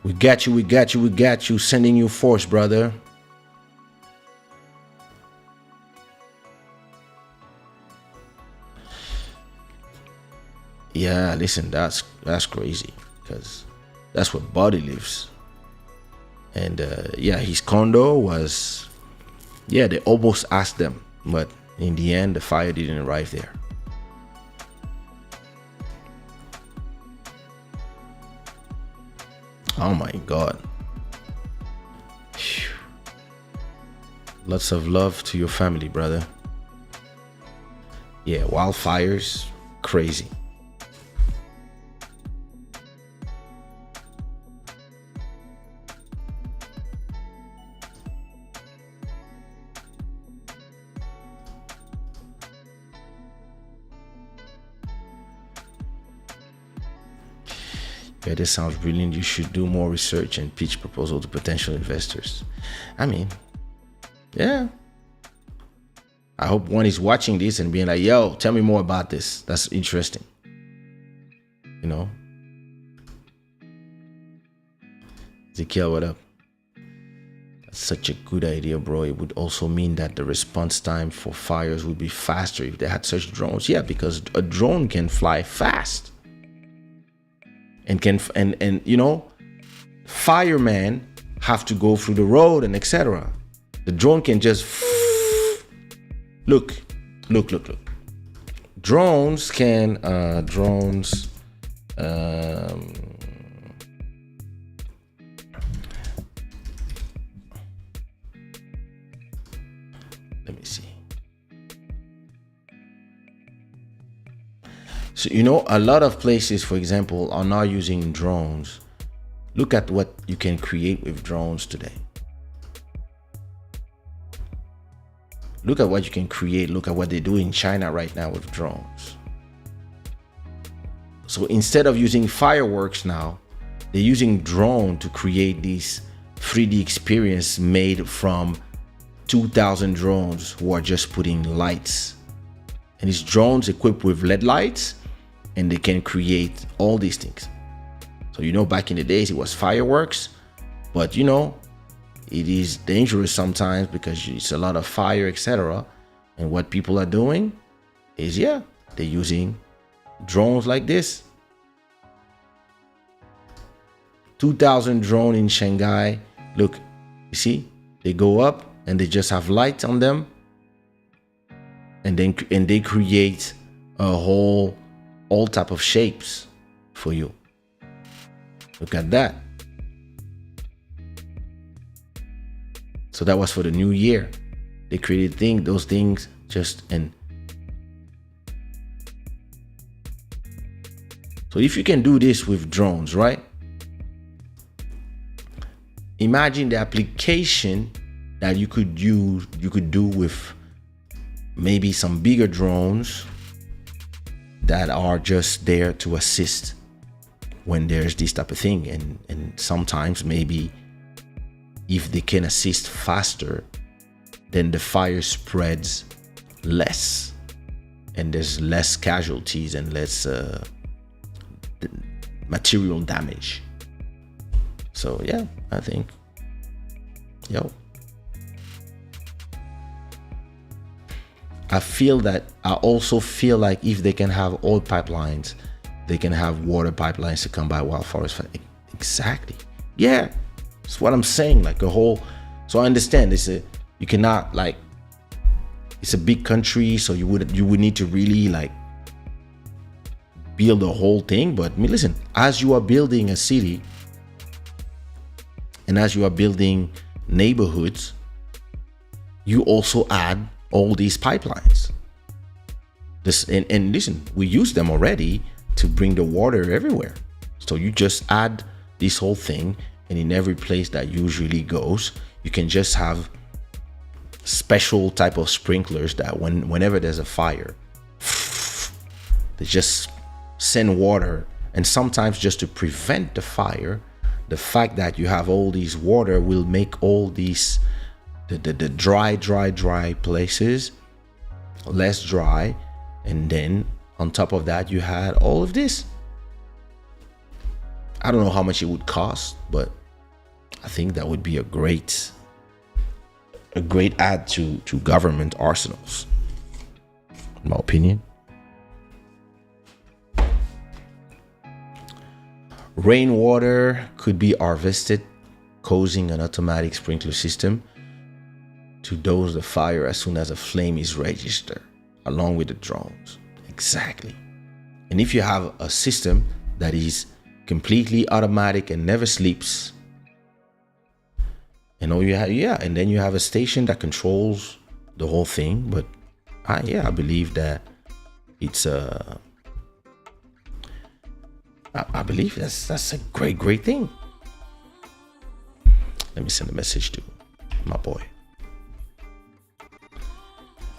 We got you. Sending you force, brother. Yeah, listen, that's crazy, because that's where Buddy lives. And yeah, his condo was, yeah, they almost asked them, but in the end, the fire didn't arrive there. Oh my God. Phew. Lots of love to your family, brother. Yeah, wildfires, crazy. Yeah, this sounds brilliant. You should do more research and pitch proposal to potential investors. I mean, yeah. I hope one is watching this and being like, yo, tell me more about this. That's interesting. Ezekiel, what up? That's such a good idea, bro. It would also mean that the response time for fires would be faster if they had such drones. Yeah, because a drone can fly fast. And firemen have to go through the road and etc. The drone can just look. Drones can let me see. So, a lot of places, for example, are now using drones. Look at what you can create with drones today. Look at what you can create. Look at what they do in China right now with drones. So instead of using fireworks now, they're using drone to create these 3D experience made from 2,000 drones who are just putting lights. And these drones equipped with LED lights, and they can create all these things. So, back in the days, it was fireworks, but it is dangerous sometimes because it's a lot of fire, etc. And what people are doing is, they're using drones like this. 2,000 drone in Shanghai. Look, you see, they go up and they just have light on them, and they create all type of shapes for you. Look at that. So that was for the new year. They created those things just and so if you can do this with drones, right? Imagine the application that you could do with maybe some bigger drones that are just there to assist when there's this type of thing, and sometimes maybe if they can assist faster, then the fire spreads less and there's less casualties and less material damage. So yeah, I think I also feel like if they can have oil pipelines, they can have water pipelines to come by wildfires. Exactly. Yeah, that's what I'm saying. Like a whole. So I understand you cannot, like, it's a big country, so you would need to really like build the whole thing. But I mean, listen, as you are building a city and as you are building neighborhoods, you also add all these pipelines. And listen, we use them already to bring the water everywhere. So you just add this whole thing, and in every place that usually goes, you can just have special type of sprinklers that whenever there's a fire, they just send water. And sometimes just to prevent the fire, the fact that you have all these water will make all these the dry places less dry. And then on top of that, you had all of this. I don't know how much it would cost, but I think that would be a great add to government arsenals, in my opinion. Rainwater could be harvested, causing an automatic sprinkler system to dose the fire as soon as a flame is registered, along with the drones. Exactly. And if you have a system that is completely automatic and never sleeps, and then you have a station that controls the whole thing. But I believe that it's I believe that's a great thing. Let me send a message to my boy.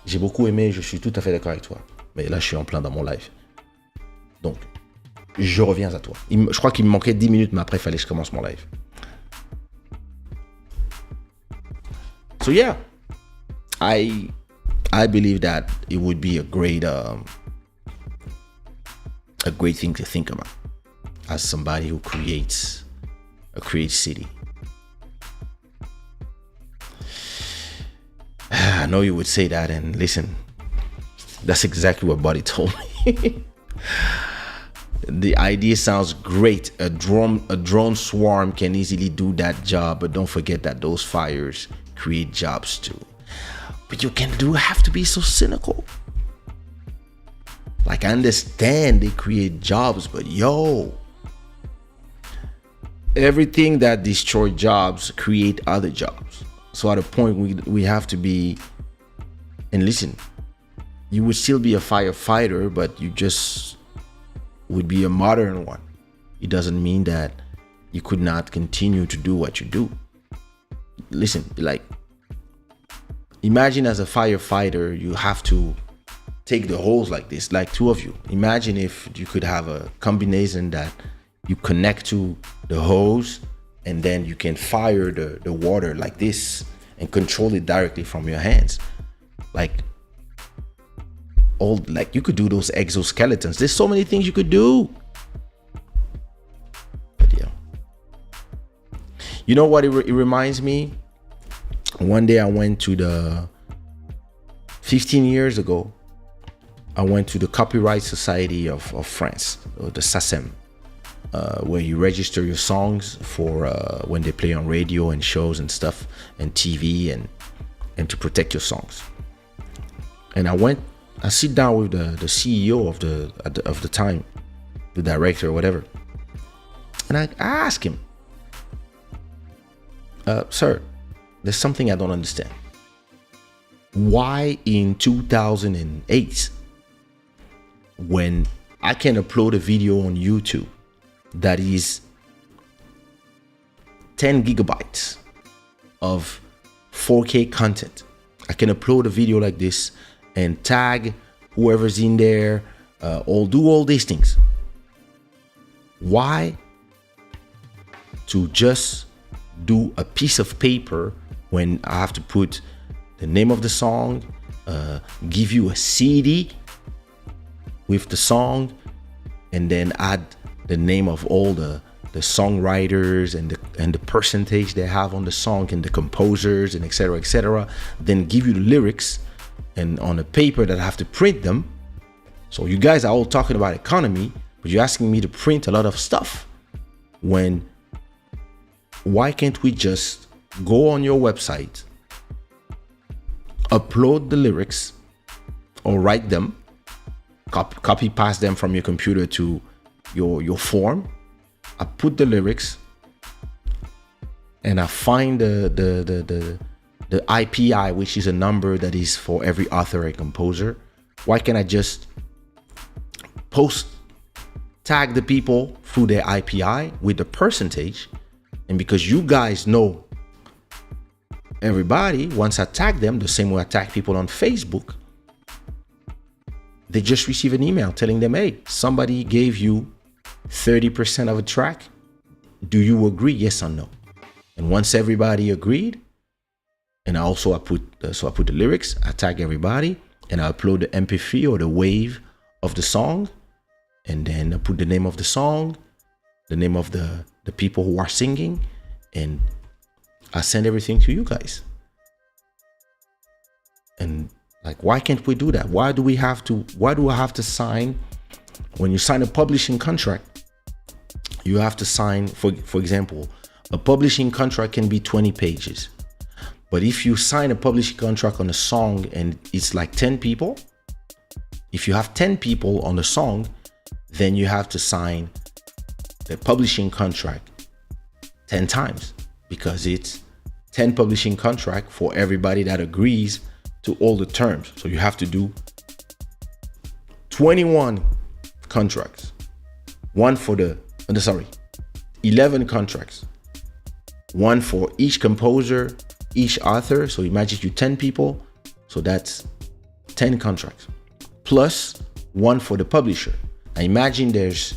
J'ai beaucoup aimé, je suis tout à fait d'accord avec toi. Mais là, je suis en plein dans mon live. Donc, je reviens à toi. Je crois qu'il me manquait 10 minutes, mais après, il fallait que je commence mon live. So yeah, I believe that it would be a great thing to think about as somebody who creates city. I know you would say that, and listen, that's exactly what Buddy told me. The idea sounds great. A drone swarm can easily do that job, but don't forget that those fires create jobs too. But you have to be so cynical. Like, I understand they create jobs, but everything that destroys jobs create other jobs. So at a point we have to be, and listen, you would still be a firefighter, but you just would be a modern one. It doesn't mean that you could not continue to do what you do. Listen, like, imagine as a firefighter, you have to take the hose like this, like two of you. Imagine if you could have a combination that you connect to the hose, and then you can fire the water like this and control it directly from your hands. Like you could do those exoskeletons. There's so many things you could do. But yeah. You know what it reminds me? One day I went to 15 years ago, I went to the Copyright Society of France, or the SACEM. where you register your songs for when they play on radio and shows and stuff and TV, and to protect your songs. And I sit down with the CEO of the time, the director or whatever, and I ask him, sir, there's something I don't understand. Why in 2008, when I can upload a video on YouTube that is 10 gigabytes of 4K content, I can upload a video like this and tag whoever's in there, or do all these things. Why to just do a piece of paper when I have to put the name of the song, give you a CD with the song, and then add the name of all the songwriters and the percentage they have on the song and the composers and etc., then give you the lyrics and on a paper that I have to print them. So you guys are all talking about economy, but you're asking me to print a lot of stuff. Why can't we just go on your website, upload the lyrics or write them, copy paste them from your computer to your form. I put the lyrics and I find the IPI, which is a number that is for every author and composer. Why can't I just tag the people through their IPI with the percentage? And because you guys know everybody, once I tag them the same way I tag people on Facebook, they just receive an email telling them, hey, somebody gave you 30% of a track. Do you agree? Yes or no? And once everybody agreed, and I put the lyrics, I tag everybody, and I upload the MP3 or the wave of the song, and then I put the name of the song, the name of the people who are singing, and I send everything to you guys. And like, why can't we do that? Why do I have to sign? When you sign a publishing contract, you have to sign, for example, a publishing contract can be 20 pages. But if you sign a publishing contract on a song and it's like 10 people, if you have 10 people on a song, then you have to sign the publishing contract 10 times, because it's 10 publishing contract for everybody that agrees to all the terms. So you have to do 21 contracts. 11 contracts. One for each composer, each author. So imagine you 10 people. So that's 10 contracts. Plus one for the publisher. Now imagine there's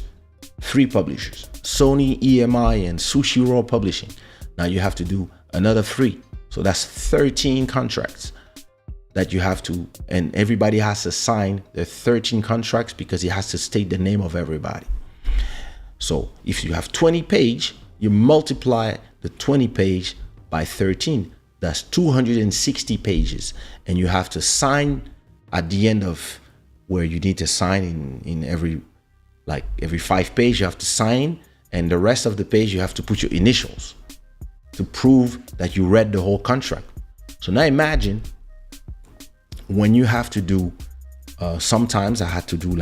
3 publishers, Sony, EMI, and Sushiraw Publishing. Now you have to do another 3. So that's 13 contracts that you have to, and everybody has to sign the 13 contracts because it has to state the name of everybody. So if you have 20 page, you multiply the 20 page by 13. That's 260 pages. And you have to sign at the end of where you need to sign in every 5 page, you have to sign. And the rest of the page, you have to put your initials to prove that you read the whole contract. So now imagine when you have to do, sometimes I have to go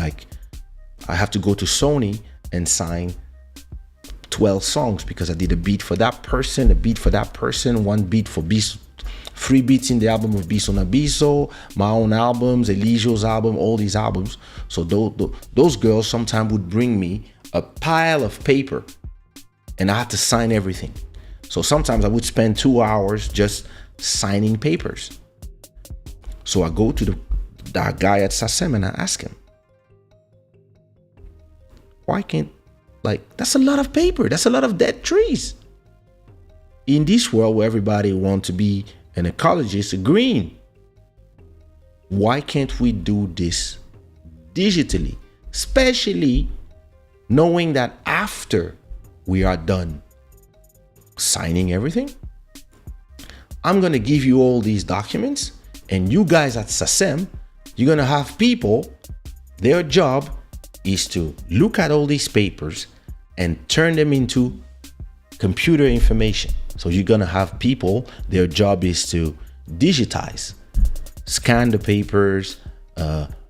to Sony and sign 12 songs because I did a beat for that person, one beat for Biso, 3 beats in the album of Biso na Biso, my own albums, Eligio's album, all these albums. So those girls sometimes would bring me a pile of paper and I had to sign everything. So sometimes I would spend 2 hours just signing papers. So I go to that guy at SACEM and I ask him, why can't, that's a lot of paper. That's a lot of dead trees. In this world where everybody wants to be an ecologist, green, why can't we do this digitally? Especially knowing that after we are done signing everything, I'm going to give you all these documents, and you guys at SACEM, you're going to have people, their job is to look at all these papers and turn them into computer information. So you're gonna have people, their job is to digitize, scan the papers,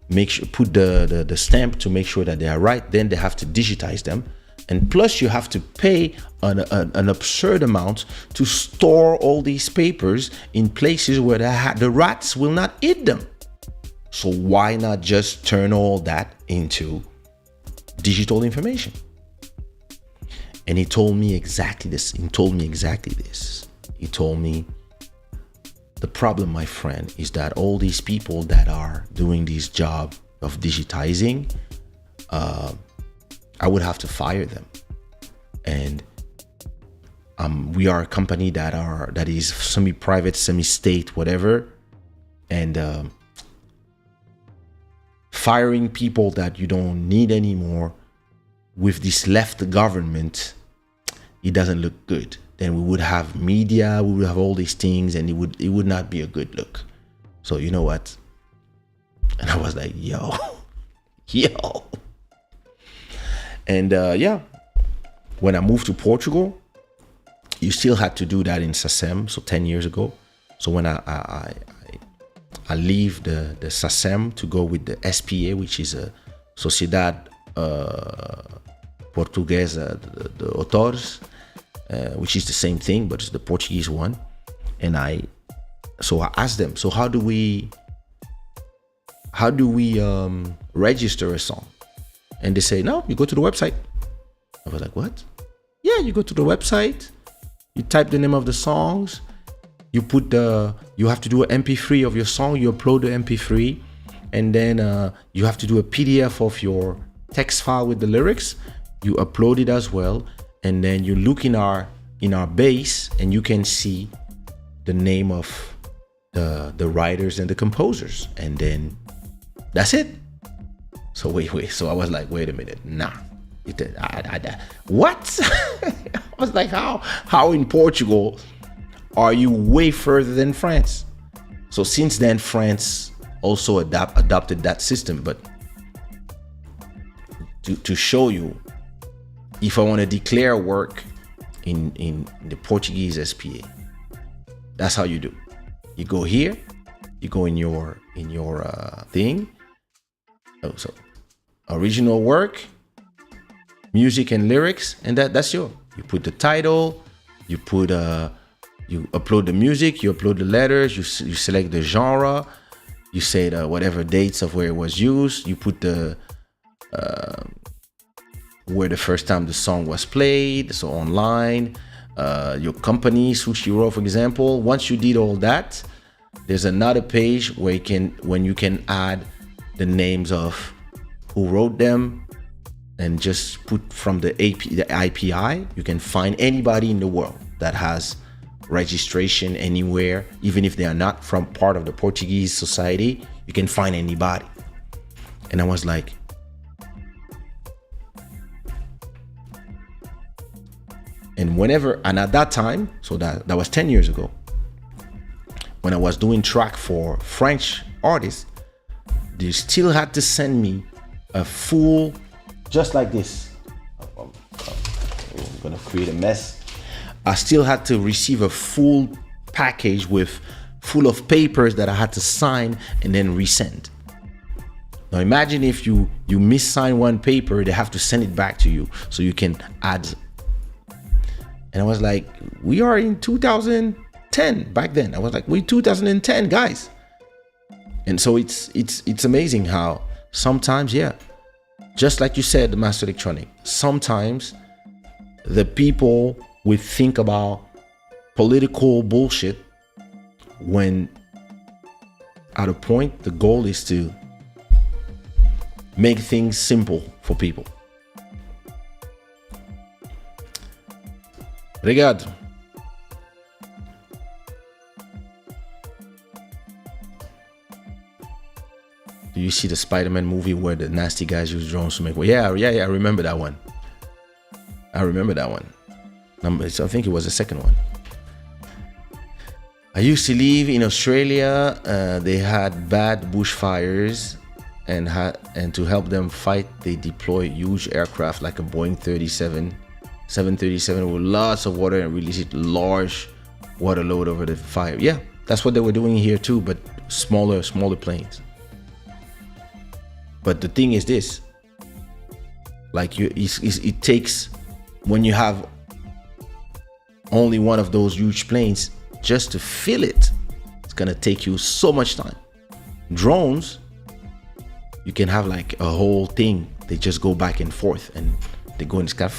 make sure, put the stamp to make sure that they are right. Then they have to digitize them, and plus you have to pay an absurd amount to store all these papers in places where the rats will not eat them. So why not just turn all that into digital information? And he told me exactly this. He told me, the problem, my friend, is that all these people that are doing this job of digitizing, I would have to fire them. And we are a company that is semi-private, semi-state, whatever. And firing people that you don't need anymore with this left government, it doesn't look good. Then we would have media, we would have all these things, and it would not be a good look. So you know what? And I was like, yo. And when I moved to Portugal, you still had to do that in SACEM, so 10 years ago. So when I leave the SACEM to go with the SPA, which is a Sociedade Portuguesa de Autores, which is the same thing, but it's the Portuguese one. And I asked them, so how do we register a song? And they say, no, you go to the website. I was like, what? Yeah, you go to the website, you type the name of the songs, you have to do an MP3 of your song, you upload the MP3, and then you have to do a PDF of your text file with the lyrics, you upload it as well, and then you look in our base and you can see the name of the writers and the composers, and then that's it. So wait, so I was like, wait a minute, nah. What? I was like, how in Portugal are you way further than France? So since then, France also adopted that system. But to show you, if I want to declare work in the Portuguese SPA, that's how you do. You go here, you go in your thing. Oh, so original work, music and lyrics, and that's yours. You put the title, you upload the music, you upload the letters, you select the genre, you say whatever dates of where it was used, you put the where the first time the song was played, so online, your company, Sushiraw, for example. Once you did all that, there's another page where you can add the names of who wrote them, and just put from the IPI, you can find anybody in the world that has registration anywhere, even if they are not from part of the Portuguese society, you can find anybody. And I was like, and at that time, so that was 10 years ago, when I was doing track for French artists, they still had to send me a full, just like this. I'm gonna create a mess. I still had to receive a full package full of papers that I had to sign and then resend. Now imagine if you missign one paper, they have to send it back to you so you can add. And I was like, we are in 2010 back then. I was like, we're 2010, guys. And so it's amazing how sometimes, just like you said, Master Electronic, sometimes the people will think about political bullshit when at a point the goal is to make things simple for people. Obrigado. Do you see the Spider-Man movie where the nasty guys use drones to make way? Yeah, I remember that one. So I think it was the second one. I used to live in Australia. They had bad bushfires, and to help them fight, they deploy huge aircraft like a Boeing 737 with lots of water and release it large water load over the fire. Yeah, that's what they were doing here too, but smaller planes. But the thing is this, like it takes, when you have only one of those huge planes, just to fill it, it's gonna take you so much time. Drones, you can have like a whole thing, they just go back and forth and they go in the sky.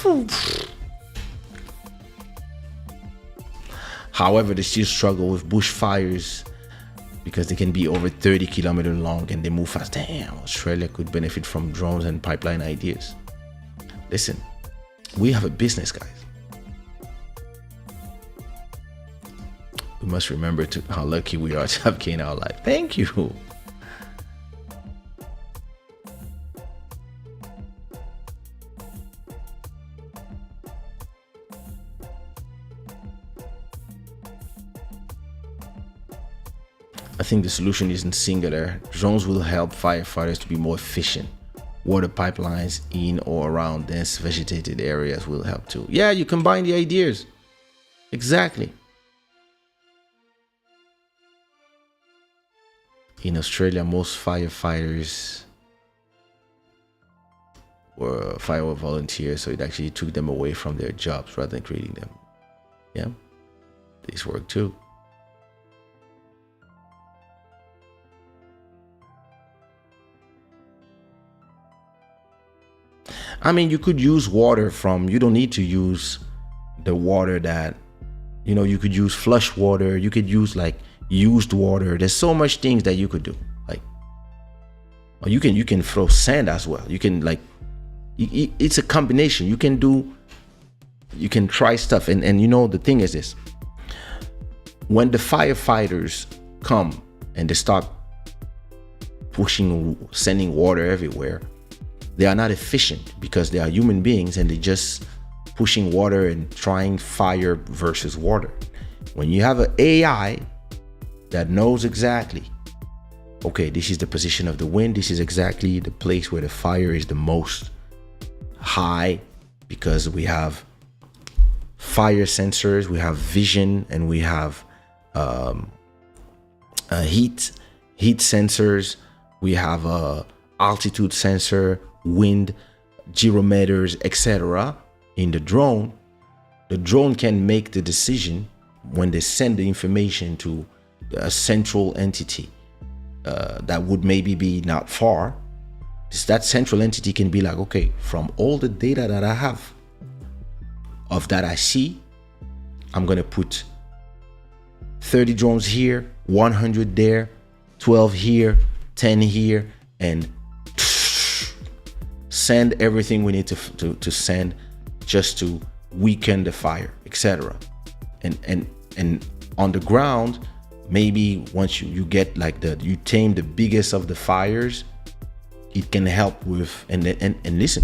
However, they still struggle with bushfires because they can be over 30 kilometers long and they move fast. Damn, Australia could benefit from drones and pipeline ideas. Listen, we have a business, guys. We must remember how lucky we are to have Kay in our life. Thank you. I think the solution isn't singular. Drones will help firefighters to be more efficient. Water pipelines in or around dense vegetated areas will help too. Yeah, you combine the ideas. Exactly. In Australia, most firefighters were fire volunteers, so it actually took them away from their jobs rather than creating them. Yeah, this worked too. I mean, you could use water from, you don't need to use the water that, you could use flush water. You could use like used water. There's so much things that you could do. Like, or you can throw sand as well. You can it's a combination. You can try stuff. And the thing is this, when the firefighters come and they start sending water everywhere, they are not efficient because they are human beings and they just pushing water and trying fire versus water. When you have an AI that knows exactly, okay, this is the position of the wind, this is exactly the place where the fire is the most high, because we have fire sensors, we have vision, and we have heat sensors, we have a altitude sensor, wind gyrometers, etc. In the drone can make the decision when they send the information to a central entity that would maybe be not far. That central entity can be like, okay, from all the data that I have of that I see, I'm gonna put 30 drones here, 100 there, 12 here, 10 here, and send everything we need to send just to weaken the fire, etc. And on the ground, maybe once you get like you tame the biggest of the fires, it can help with, and listen,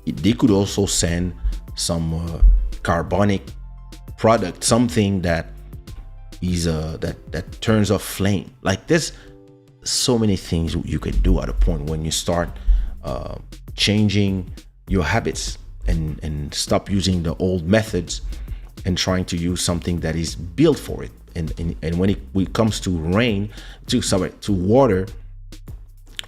they could also send some carbonic product, something that is that turns off flame. Like, there's so many things you can do at a point when you start changing your habits and stop using the old methods and trying to use something that is built for it. And when it comes to to water,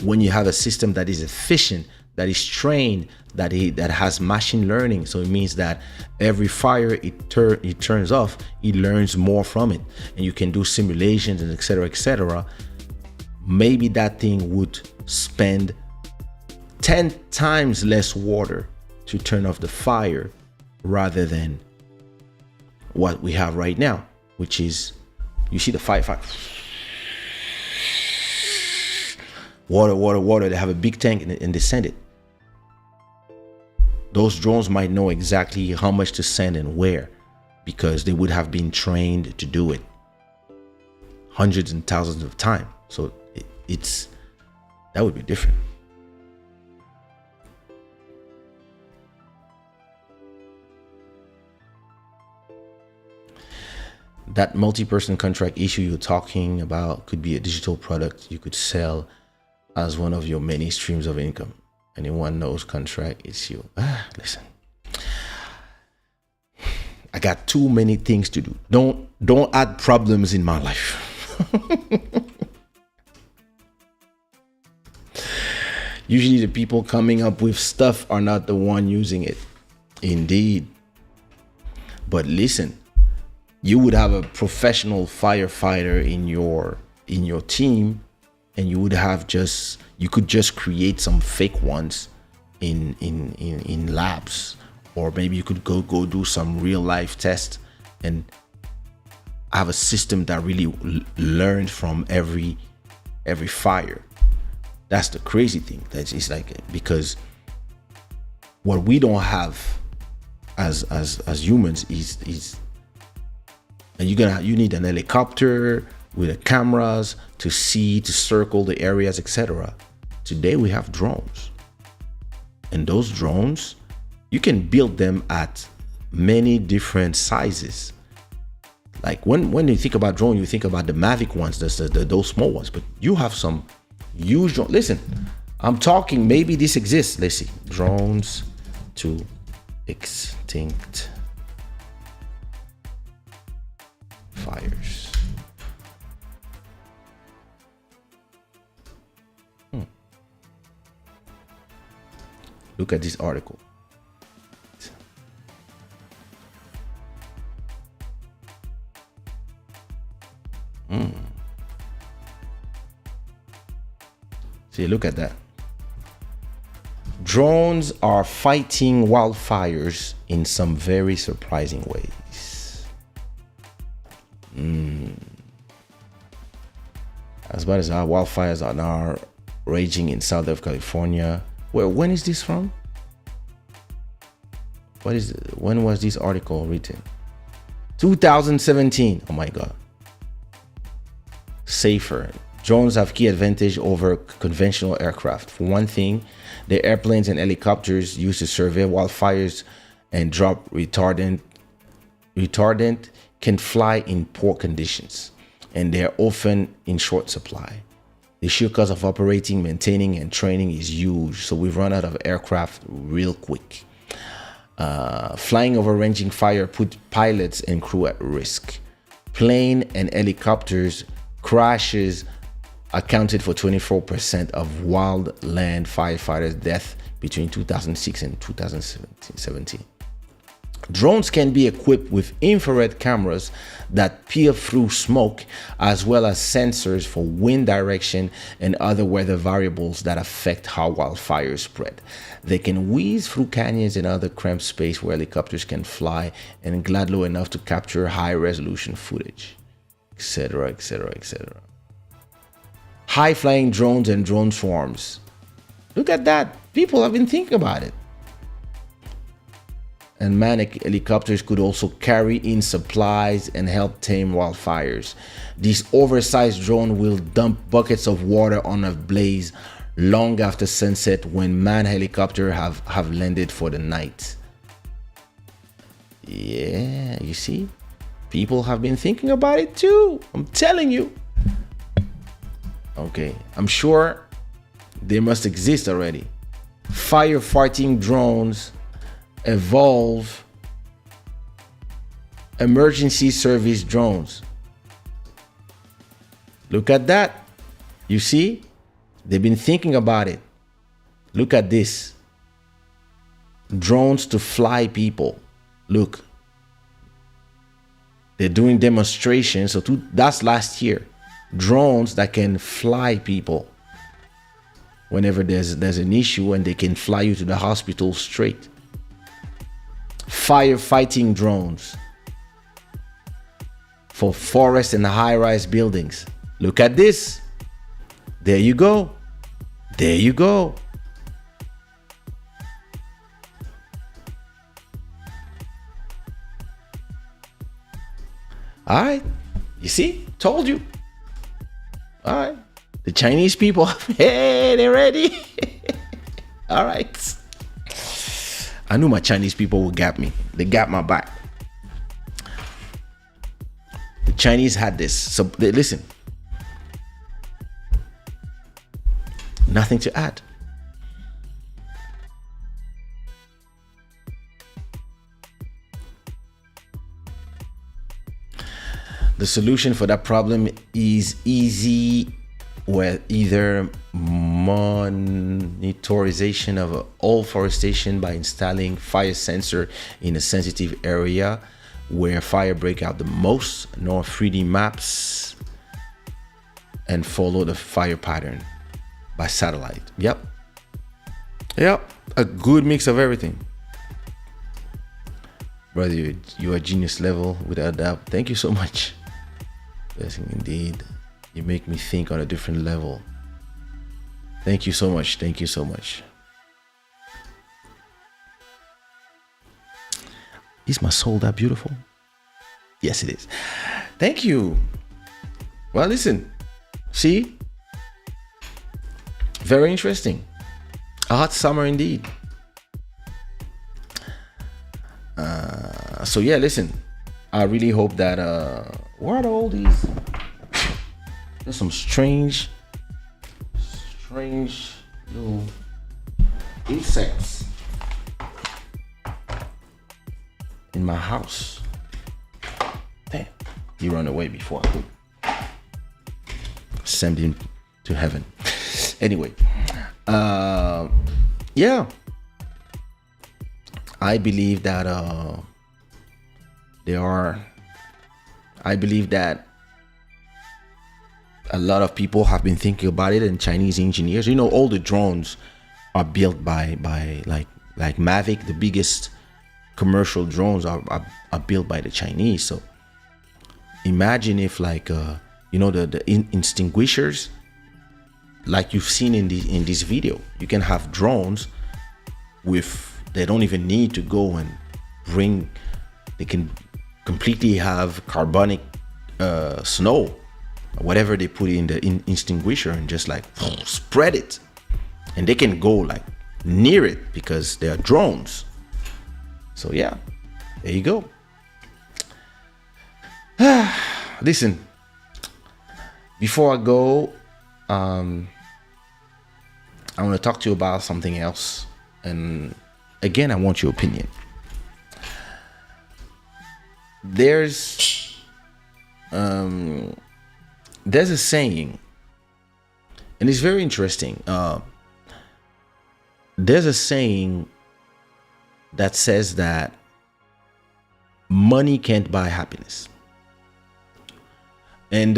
when you have a system that is efficient, that is trained, that has machine learning, so it means that every fire it turns off, it learns more from it, and you can do simulations and etc. Maybe that thing would spend 10 times less water to turn off the fire rather than what we have right now, which is, you see the firefighter, water. They have a big tank and they send it. Those drones might know exactly how much to send and where, because they would have been trained to do it hundreds and thousands of times. So that would be different. That multi-person contract issue you're talking about could be a digital product you could sell as one of your many streams of income. Anyone knows contract, it's you. Listen, I got too many things to do. Don't add problems in my life. Usually the people coming up with stuff are not the one using it. Indeed. But listen, you would have a professional firefighter in your team, and you could just create some fake ones in labs, or maybe you could go do some real life tests and have a system that really learned from every fire. That's the crazy thing. That's it's like, because what we don't have as humans is and you need an helicopter with the cameras to circle the areas, etc. Today we have drones, and those drones, you can build them at many different sizes. Like when you think about drone, you think about the Mavic ones, those small ones, but you have some huge drone. Listen, I'm talking, maybe this exists. Let's see, drones to extinct fires. Look at this article. See, look at that. Drones are fighting wildfires in some very surprising ways. As bad as our wildfires are now raging in Southern California. Well, when is this from? When was this article written? 2017. Oh my God. Safer. Drones have key advantage over conventional aircraft. For one thing, the airplanes and helicopters used to survey wildfires and drop retardant can fly in poor conditions, and they are often in short supply. The sheer cost of operating, maintaining, and training is huge, so we've run out of aircraft real quick. Flying over raging fire put pilots and crew at risk. Plane and helicopters crashes accounted for 24% of wildland firefighters' deaths between 2006 and 2017. Drones can be equipped with infrared cameras that peer through smoke, as well as sensors for wind direction and other weather variables that affect how wildfires spread. They can whiz through canyons and other cramped space where helicopters can fly and glide low enough to capture high-resolution footage, etc., etc., etc. High-flying drones and drone swarms. Look at that. People have been thinking about it. And manned helicopters could also carry in supplies and help tame wildfires. This oversized drone will dump buckets of water on a blaze long after sunset when manned helicopters have landed for the night. Yeah, you see? People have been thinking about it too. I'm telling you. Okay, I'm sure they must exist already. Firefighting drones evolve emergency service drones. Look at that. You see? They've been thinking about it. Look at this. Drones to fly people. Look. They're doing demonstrations. So that's last year. Drones that can fly people. Whenever there's an issue, and they can fly you to the hospital straight. Firefighting drones for forest and high-rise buildings. Look at this. There you go. There you go. All right. You see? Told you. All right. The Chinese people, hey, they're ready. All right. I knew my Chinese people would gap me. They got my back. The Chinese had this. So listen. Nothing to add. The solution for that problem is easy, with either monitorization of all forestation by installing fire sensor in a sensitive area where fire break out the most, nor 3D maps, and follow the fire pattern by satellite. Yep, a good mix of everything. Brother, you're a genius level without doubt. Thank you so much. Blessing indeed. You make me think on a different level. Thank you so much. Thank you so much. Is my soul that beautiful? Yes, it is. Thank you. Well, listen. See? Very interesting. A hot summer indeed. So yeah, listen. I really hope that what are all these? There's some strange little insects in my house. Damn, he run away before I could send him to heaven. Anyway, yeah, I believe that I believe that a lot of people have been thinking about it, and Chinese engineers, you know, all the drones are built by like Mavic. The biggest commercial drones are built by the Chinese. So imagine if like you know, the extinguishers, like you've seen in this video, you can have drones with, they don't even need to go and bring, they can completely have carbonic snow, whatever they put in the extinguisher, and just like spread it, and they can go like near it because they are drones. So yeah, there you go. Listen, before I go, I want to talk to you about something else, and again, I want your opinion. There's a saying, and it's very interesting. There's a saying that says that money can't buy happiness. And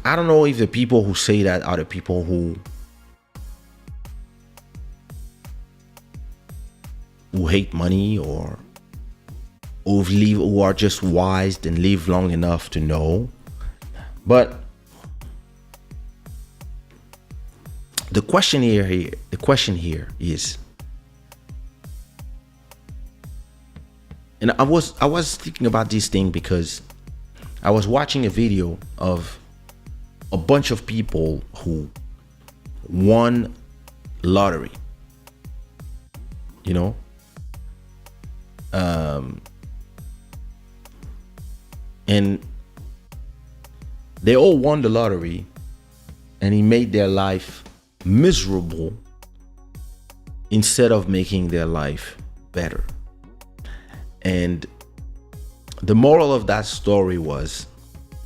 I don't know if the people who say that are the people who hate money, or who are just wise and live long enough to know. But the question here is, and I was thinking about this thing because I was watching a video of a bunch of people who won lottery, you know, and they all won the lottery, and it made their life miserable instead of making their life better. And the moral of that story was,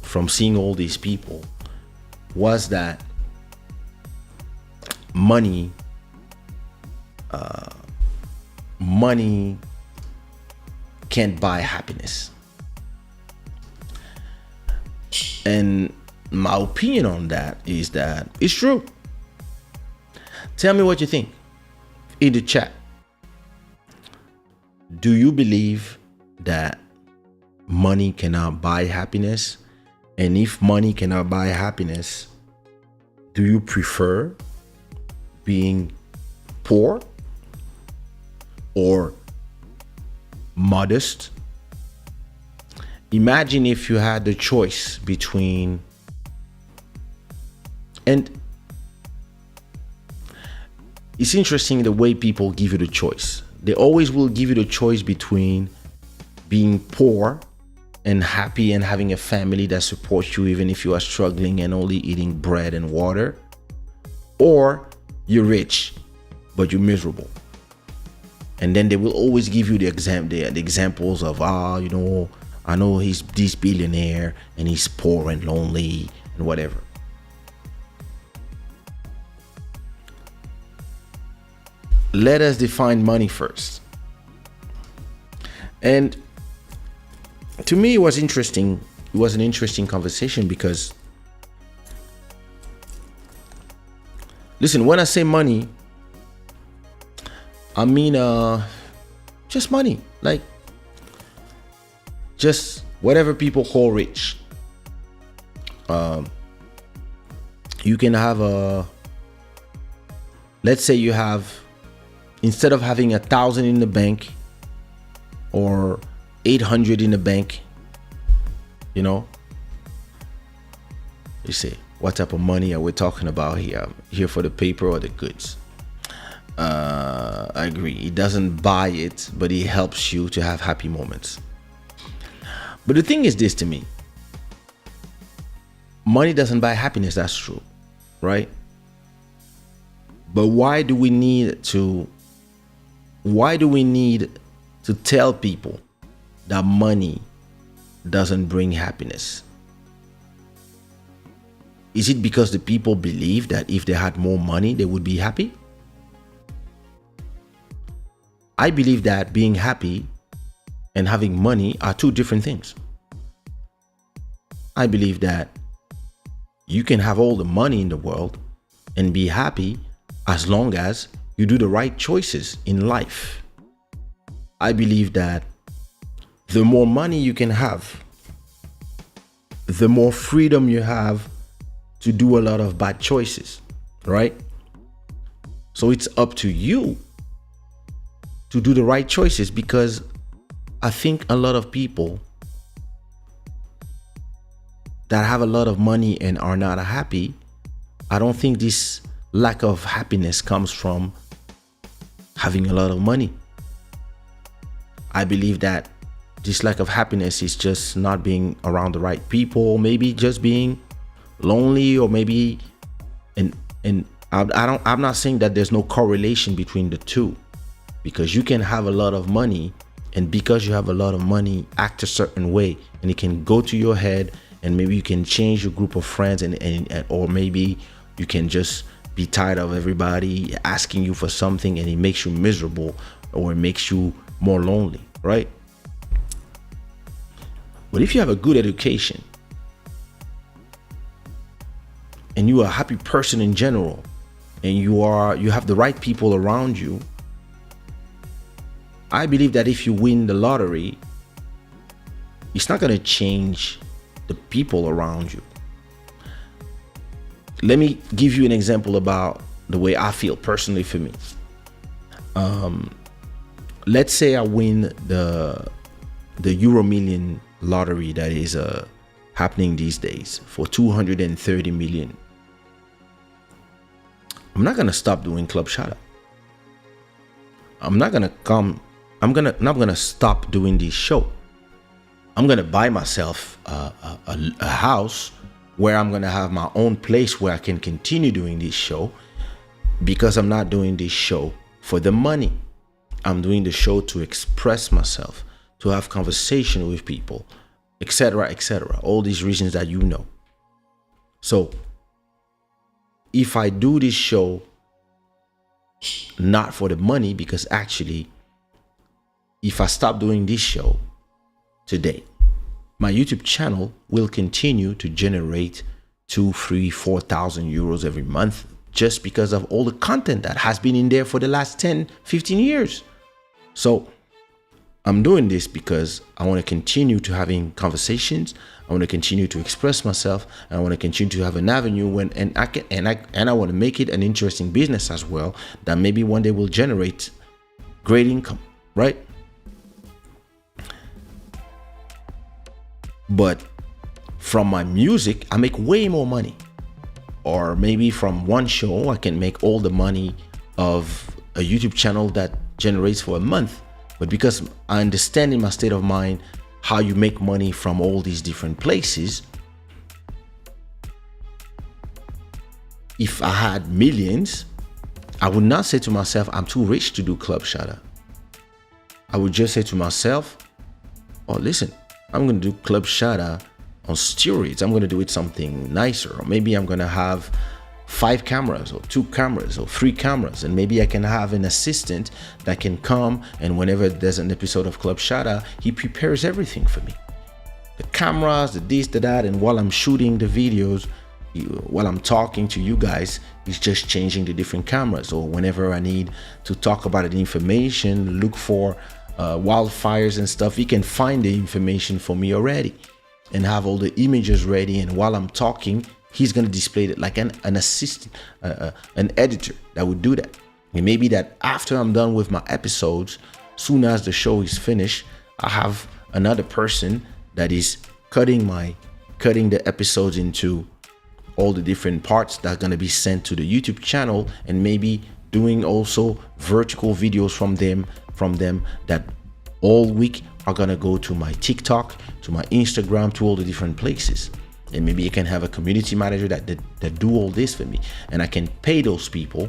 from seeing all these people, was that money can't buy happiness. And my opinion on that is that it's true. Tell me what you think in the chat. Do you believe that money cannot buy happiness? And if money cannot buy happiness, do you prefer being poor or modest? Imagine if you had the choice between, and it's interesting the way people give you the choice. They always will give you the choice between being poor and happy and having a family that supports you even if you are struggling and only eating bread and water, or you're rich but you're miserable. And then they will always give you the examples of I know he's this billionaire and he's poor and lonely and whatever. Let us define money first. And to me, it was interesting. It was an interesting conversation because, listen, when I say money, I mean just money, like just whatever people call rich. You can have let's say you have, instead of having 1,000 in the bank or 800 in the bank, you say, what type of money are we talking about here? Here for the paper or the goods? I agree. It doesn't buy it, but it helps you to have happy moments. But the thing is this to me. Money doesn't buy happiness, that's true, right? But why do we need to tell people that money doesn't bring happiness? Is it because the people believe that if they had more money, they would be happy? I believe that being happy and having money are two different things. I believe that you can have all the money in the world and be happy as long as you do the right choices in life. I believe that the more money you can have, the more freedom you have to do a lot of bad choices, right? So it's up to you to do the right choices, because I think a lot of people that have a lot of money and are not happy, I don't think this lack of happiness comes from having a lot of money. I believe that this lack of happiness is just not being around the right people, maybe just being lonely, or maybe I'm not saying that there's no correlation between the two, because you can have a lot of money, and because you have a lot of money, act a certain way, and it can go to your head, and maybe you can change your group of friends, and or maybe you can just be tired of everybody asking you for something, and it makes you miserable, or it makes you more lonely, right? But if you have a good education and you are a happy person in general, and you have the right people around you, I believe that if you win the lottery, it's not going to change the people around you. Let me give you an example about the way I feel personally for me. Let's say I win the Euro Million lottery that is happening these days for 230 million. I'm not gonna stop doing Club Shada. I'm not gonna stop doing this show. I'm gonna buy myself a house where I'm gonna have my own place where I can continue doing this show, because I'm not doing this show for the money. I'm doing the show to express myself, to have conversation with people, etc., etc. All these reasons that you know. So if I do this show not for the money, because actually, if I stop doing this show today, my YouTube channel will continue to generate 2,000, 3,000, 4,000 euros every month, just because of all the content that has been in there for the last 10, 15 years. So I'm doing this because I want to continue to having conversations. I want to continue to express myself. And I want to continue to have an avenue and I want to make it an interesting business as well, that maybe one day will generate great income, right? But from my music, I make way more money. Or maybe from one show, I can make all the money of a YouTube channel that generates for a month. But because I understand in my state of mind how you make money from all these different places. If I had millions, I would not say to myself, I'm too rich to do Club Shada. I would just say to myself, oh, listen, I'm going to do Club Shada on steroids. I'm going to do it something nicer. Or maybe I'm going to have 5 cameras or 2 cameras or 3 cameras. And maybe I can have an assistant that can come, and whenever there's an episode of Club Shada, he prepares everything for me. The cameras, the this, the that, and while I'm shooting the videos, while I'm talking to you guys, he's just changing the different cameras. Or whenever I need to talk about the information, look for wildfires and stuff, he can find the information for me already and have all the images ready. And while I'm talking, he's going to display it like an assistant, an editor that would do that. And maybe that after I'm done with my episodes, soon as the show is finished, I have another person that is cutting the episodes into all the different parts that are going to be sent to the YouTube channel, and maybe doing also vertical videos from them that all week are going to go to my TikTok, to my Instagram, to all the different places. And maybe I can have a community manager that do all this for me, and I can pay those people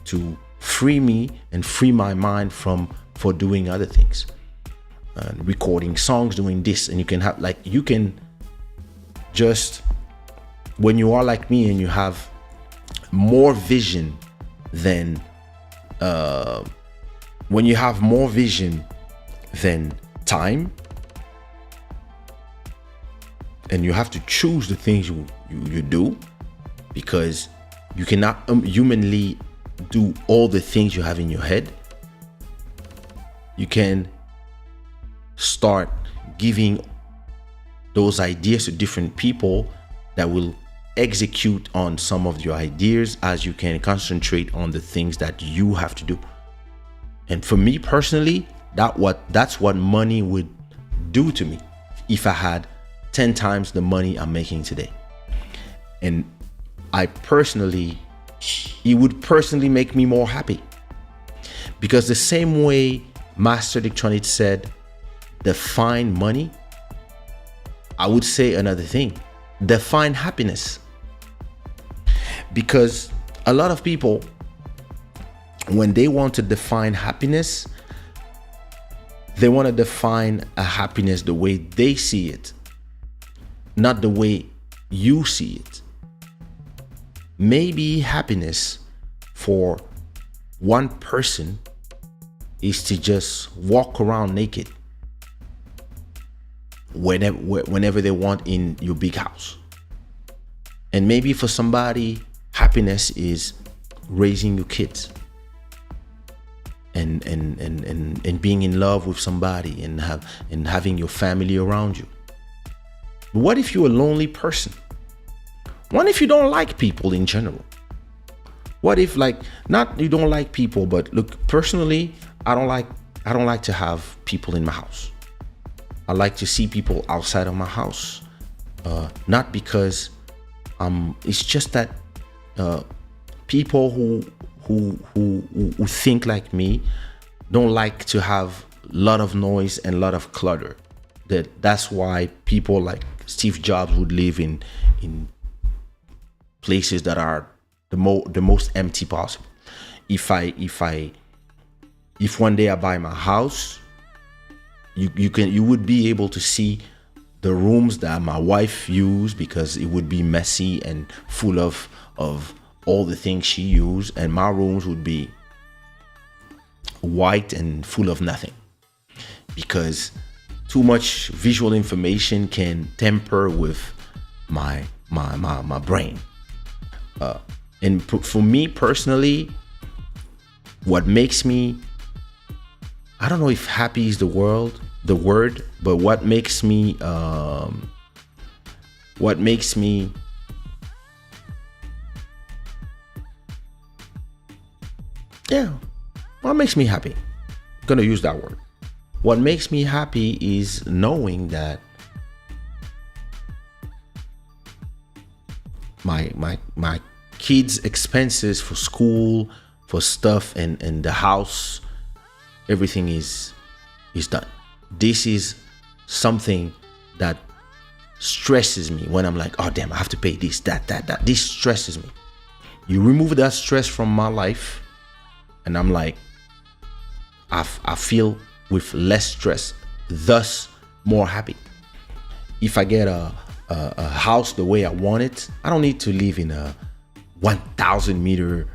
to free me and free my mind for doing other things, recording songs, doing this. And you can just, when you are like me and you have more vision than time, and you have to choose the things you do, because you cannot humanly do all the things you have in your head. You can start giving those ideas to different people that will execute on some of your ideas, as you can concentrate on the things that you have to do. And for me personally, that's what money would do to me if I had 10 times the money I'm making today. And it would personally make me more happy, because the same way Master Electronics said, define money, I would say another thing: define happiness. Because a lot of people, when they want to define happiness, they want to define a happiness the way they see it, not the way you see it. Maybe happiness for one person is to just walk around naked whenever they want in your big house. And maybe for somebody, happiness is raising your kids and being in love with somebody and having your family around you. But what if you're a lonely person? What if you don't like people in general? What if, not you don't like people, but look, personally, I don't like to have people in my house. I like to see people outside of my house. Not because it's just that people who think like me don't like to have a lot of noise and a lot of clutter. That's why people like Steve Jobs would live in places that are the most empty possible. If one day I buy my house, you would be able to see the rooms that my wife used, because it would be messy and full of all the things she used, and my rooms would be white and full of nothing, because too much visual information can tamper with my brain. And for me personally, what makes me, I don't know if happy is the word, but what makes me happy, I'm gonna use that word. What makes me happy is knowing that my kids' expenses for school, for stuff, and the house, everything is done. This is something that stresses me, when I'm like, oh damn, I have to pay this, that. This stresses me. You remove that stress from my life, and I'm like, I feel with less stress, thus more happy. If I get a house the way I want it, I don't need to live in a 1,000 meter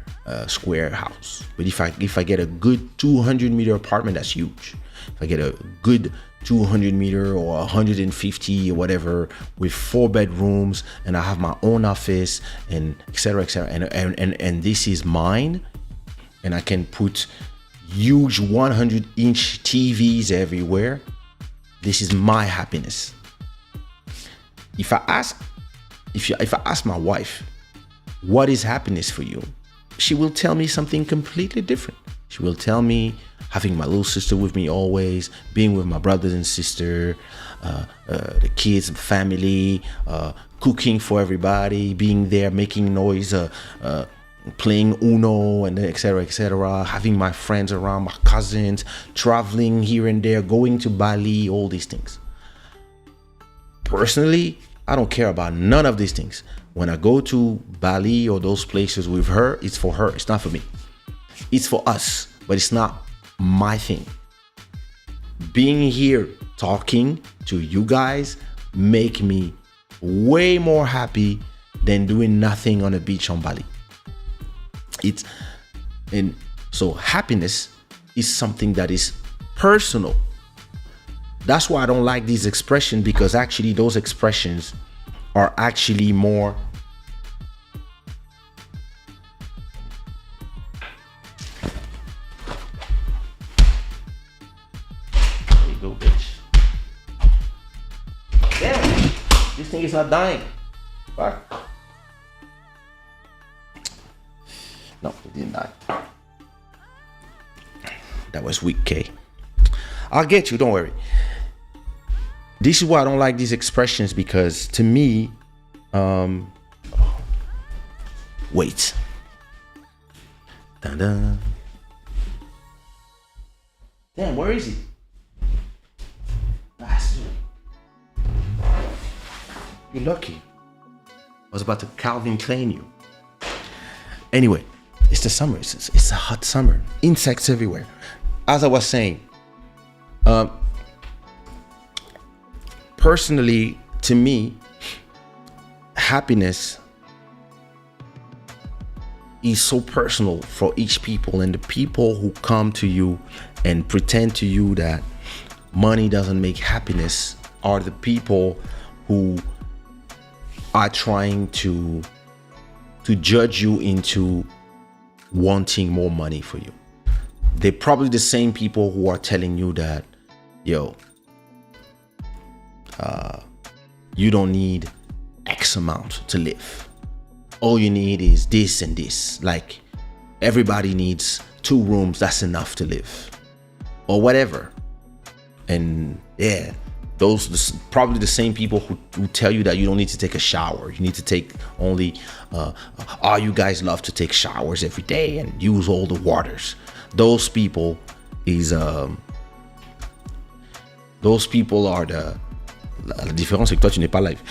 square house. But if I get a good 200 meter apartment, that's huge. If I get a good 200 meter or 150 or whatever with 4 bedrooms, and I have my own office and etc., and this is mine, and I can put huge 100-inch TVs everywhere, this is my happiness. If I ask my wife, what is happiness for you? She will tell me something completely different. She will tell me having my little sister with me always, being with my brothers and sister, the kids and family, cooking for everybody, being there, making noise, playing Uno, and etc., having my friends around, my cousins, traveling here and there, going to Bali, all these things. Personally, I don't care about none of these things. When I go to Bali or those places with her, it's for her. It's not for me. It's for us, but it's not my thing. Being here talking to you guys make me way more happy than doing nothing on a beach on Bali. So happiness is something that is personal. That's why I don't like these expressions, because actually those expressions are actually more there you go, bitch. Damn, this thing is not dying. Fuck. No, it didn't die. That was weak, K. I'll get you, don't worry. This is why I don't like these expressions, because to me, wait. Dun-dun. Damn, where is he? Bastard. You're lucky. I was about to Calvin Klein you. Anyway, it's the summer. It's a hot summer. Insects everywhere. As I was saying, personally, to me, happiness is so personal for each people, and the people who come to you and pretend to you that money doesn't make happiness are the people who are trying to judge you into wanting more money for you. They're probably the same people who are telling you that, yo, you don't need X amount to live. All you need is this and this. Like, everybody needs 2 rooms, that's enough to live, or whatever. And yeah, those probably the same people who tell you that you don't need to take a shower. You need to take only you guys love to take showers every day and use all the waters. Those people are the la différence c'est que toi tu n'es pas live.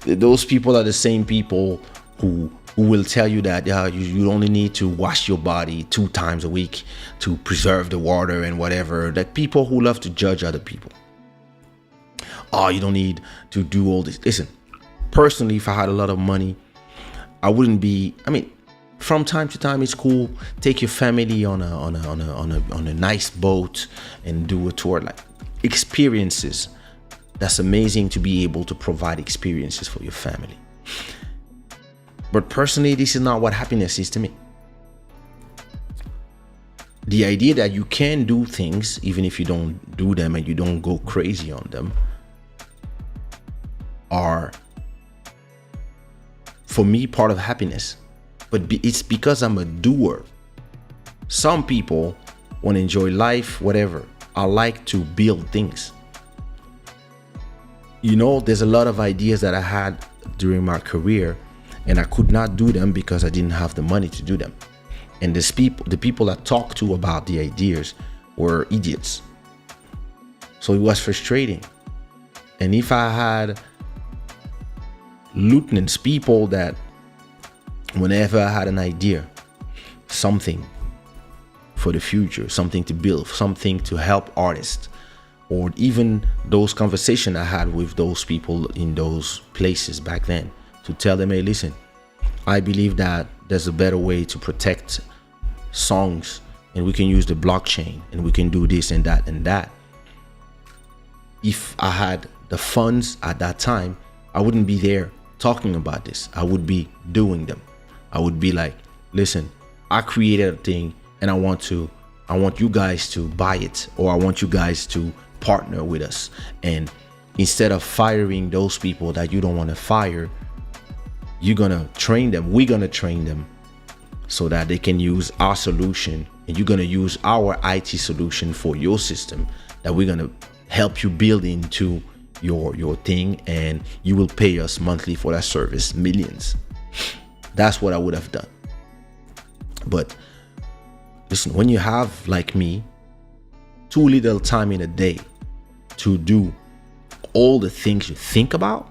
Those people are the same people who will tell you that you only need to wash your body 2 times a week to preserve the water and whatever. Like, people who love to judge other people. Oh, you don't need to do all this. Listen, personally, if I had a lot of money, I wouldn't be. I mean, from time to time, it's cool. Take your family on a nice boat and do a tour. Like, experiences. That's amazing to be able to provide experiences for your family. But personally, this is not what happiness is to me. The idea that you can do things even if you don't do them and you don't go crazy on them are, for me, part of happiness. But it's because I'm a doer. Some people want to enjoy life, whatever. I like to build things. You know, there's a lot of ideas that I had during my career, and I could not do them because I didn't have the money to do them. And the people I talked to about the ideas were idiots. So it was frustrating. And if I had lieutenants, people that whenever I had an idea, something for the future, something to build, something to help artists, or even those conversations I had with those people in those places back then, to tell them, hey, listen, I believe that there's a better way to protect songs, and we can use the blockchain, and we can do this and that and that. If I had the funds at that time, I wouldn't be there talking about this. I would be doing them. I would be like, listen, I created a thing, and I want you guys to buy it, or I want you guys to partner with us. And instead of firing those people that you don't want to fire, you're gonna train them, we're gonna train them so that they can use our solution, and you're gonna use our IT solution for your system that we're gonna help you build into your thing, and you will pay us monthly for that service, millions. That's what I would have done. But listen, when you have, like me, too little time in a day to do all the things you think about,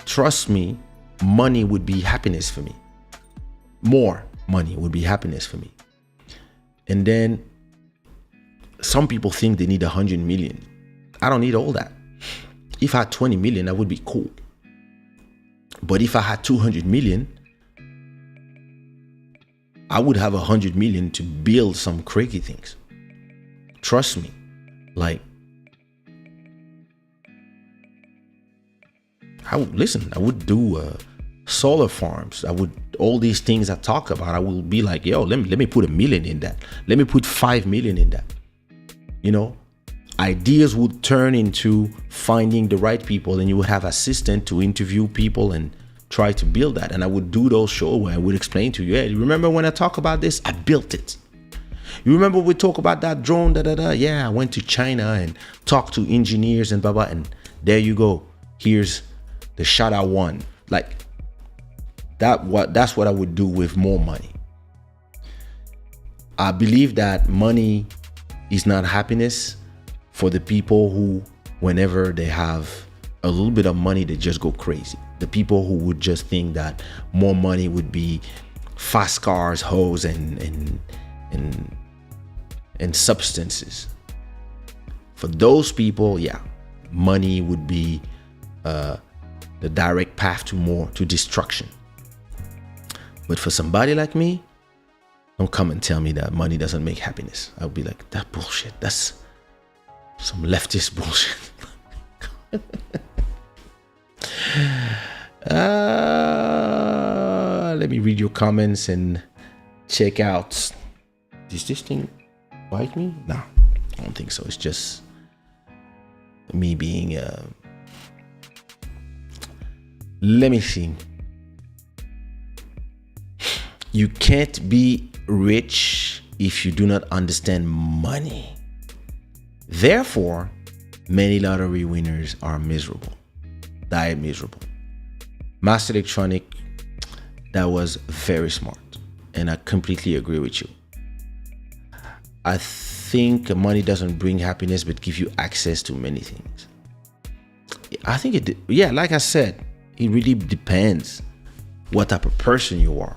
trust me, money would be happiness for me. More money would be happiness for me. And then some people think they need 100 million. I don't need all that. If I had 20 million, that would be cool. But if I had 200 million, I would have 100 million to build some crazy things. Trust me. Like, I would do solar farms. all these things I talk about, I will be like, yo, let me put $1 million in that. Let me put 5 million in that. You know, ideas would turn into finding the right people, and you would have assistant to interview people and try to build that. And I would do those shows where I would explain to you, yeah, you remember when I talk about this? I built it. You remember we talk about that drone, Yeah, I went to China and talked to engineers and blah, blah. And there you go. Here's the Shada one. Like that's what I would do with more money. I believe that money is not happiness for the people who, whenever they have a little bit of money, they just go crazy. The people who would just think that more money would be fast cars, hoes, and substances. For those people, yeah, money would be the direct path to destruction. But for somebody like me, don't come and tell me that money doesn't make happiness. I'll be like, that bullshit. That's some leftist bullshit. Let me read your comments and check out. Does this thing bite me? No, I don't think so. It's just me being let me see. You can't be rich if you do not understand money. Therefore, many lottery winners are miserable. Die miserable. Master Electronic, that was very smart. And I completely agree with you. I think money doesn't bring happiness, but give you access to many things. I think like I said, it really depends what type of person you are.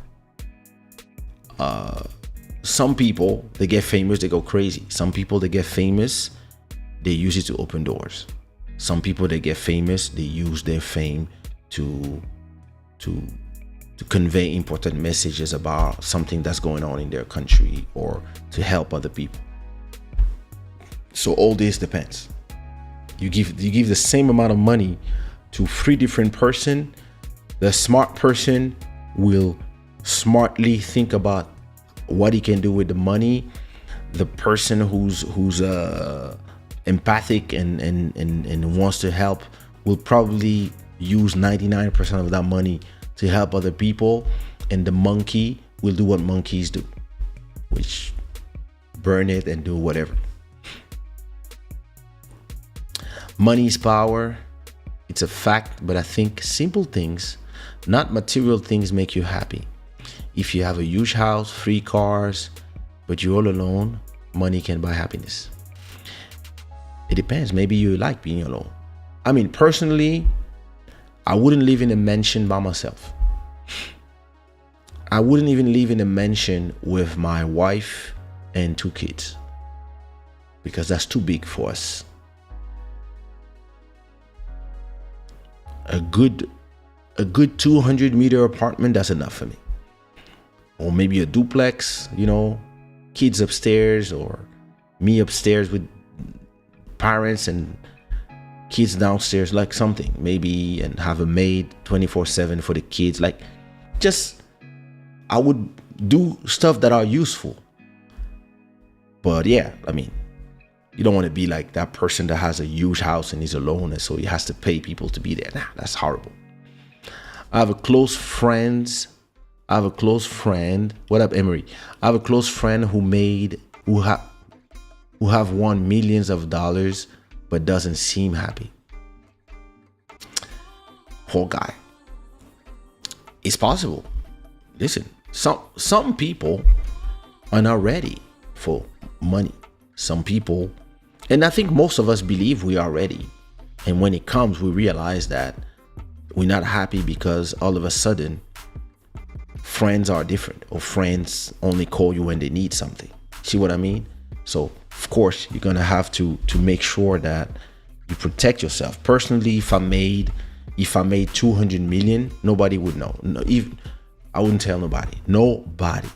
Some people, they get famous, they go crazy. Some people, they get famous, they use it to open doors. Some people, they get famous, they use their fame to convey important messages about something that's going on in their country or to help other people. So all this depends. You give the same amount of money to 3 different person. The smart person will smartly think about what he can do with the money. The person who's empathic and wants to help will probably use 99% of that money to help other people, and the monkey will do what monkeys do, which burn it and do whatever. Money is power. It's a fact, but I think simple things, not material things, make you happy. If you have a huge house, 3 cars, but you're all alone, money can buy happiness. It depends. Maybe you like being alone. I mean, personally, I wouldn't live in a mansion by myself. I wouldn't even live in a mansion with my wife and 2 kids, because that's too big for us. A good 200-meter apartment, that's enough for me. Or maybe a duplex, kids upstairs, or me upstairs with parents and kids downstairs, like something maybe, and have a maid 24/7 for the kids. Like, just, I would do stuff that are useful. But yeah, I mean, you don't want to be like that person that has a huge house and he's alone, and so he has to pay people to be there. Nah, that's horrible. I have a close friend. What up, Emery? I have a close friend who have won millions of dollars but doesn't seem happy. Poor guy. It's possible. Listen, some people are not ready for money. Some people, and I think most of us believe we are ready. And when it comes, we realize that we're not happy because all of a sudden friends are different, or friends only call you when they need something. See what I mean? So of course you're gonna have to make sure that you protect yourself. Personally, if I made 200 million, nobody would know. No, even I wouldn't tell nobody. Nobody.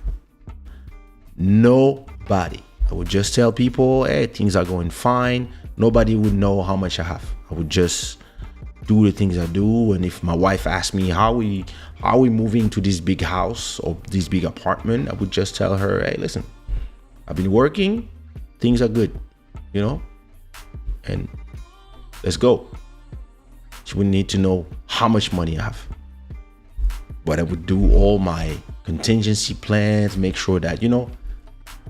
I would just tell people, hey, things are going fine. Nobody would know how much I have. I would just do the things I do. And if my wife asked me how we moving to this big house or this big apartment, I would just tell her, hey, listen, I've been working, things are good, and let's go. She wouldn't need to know how much money I have. But I would do all my contingency plans, make sure that,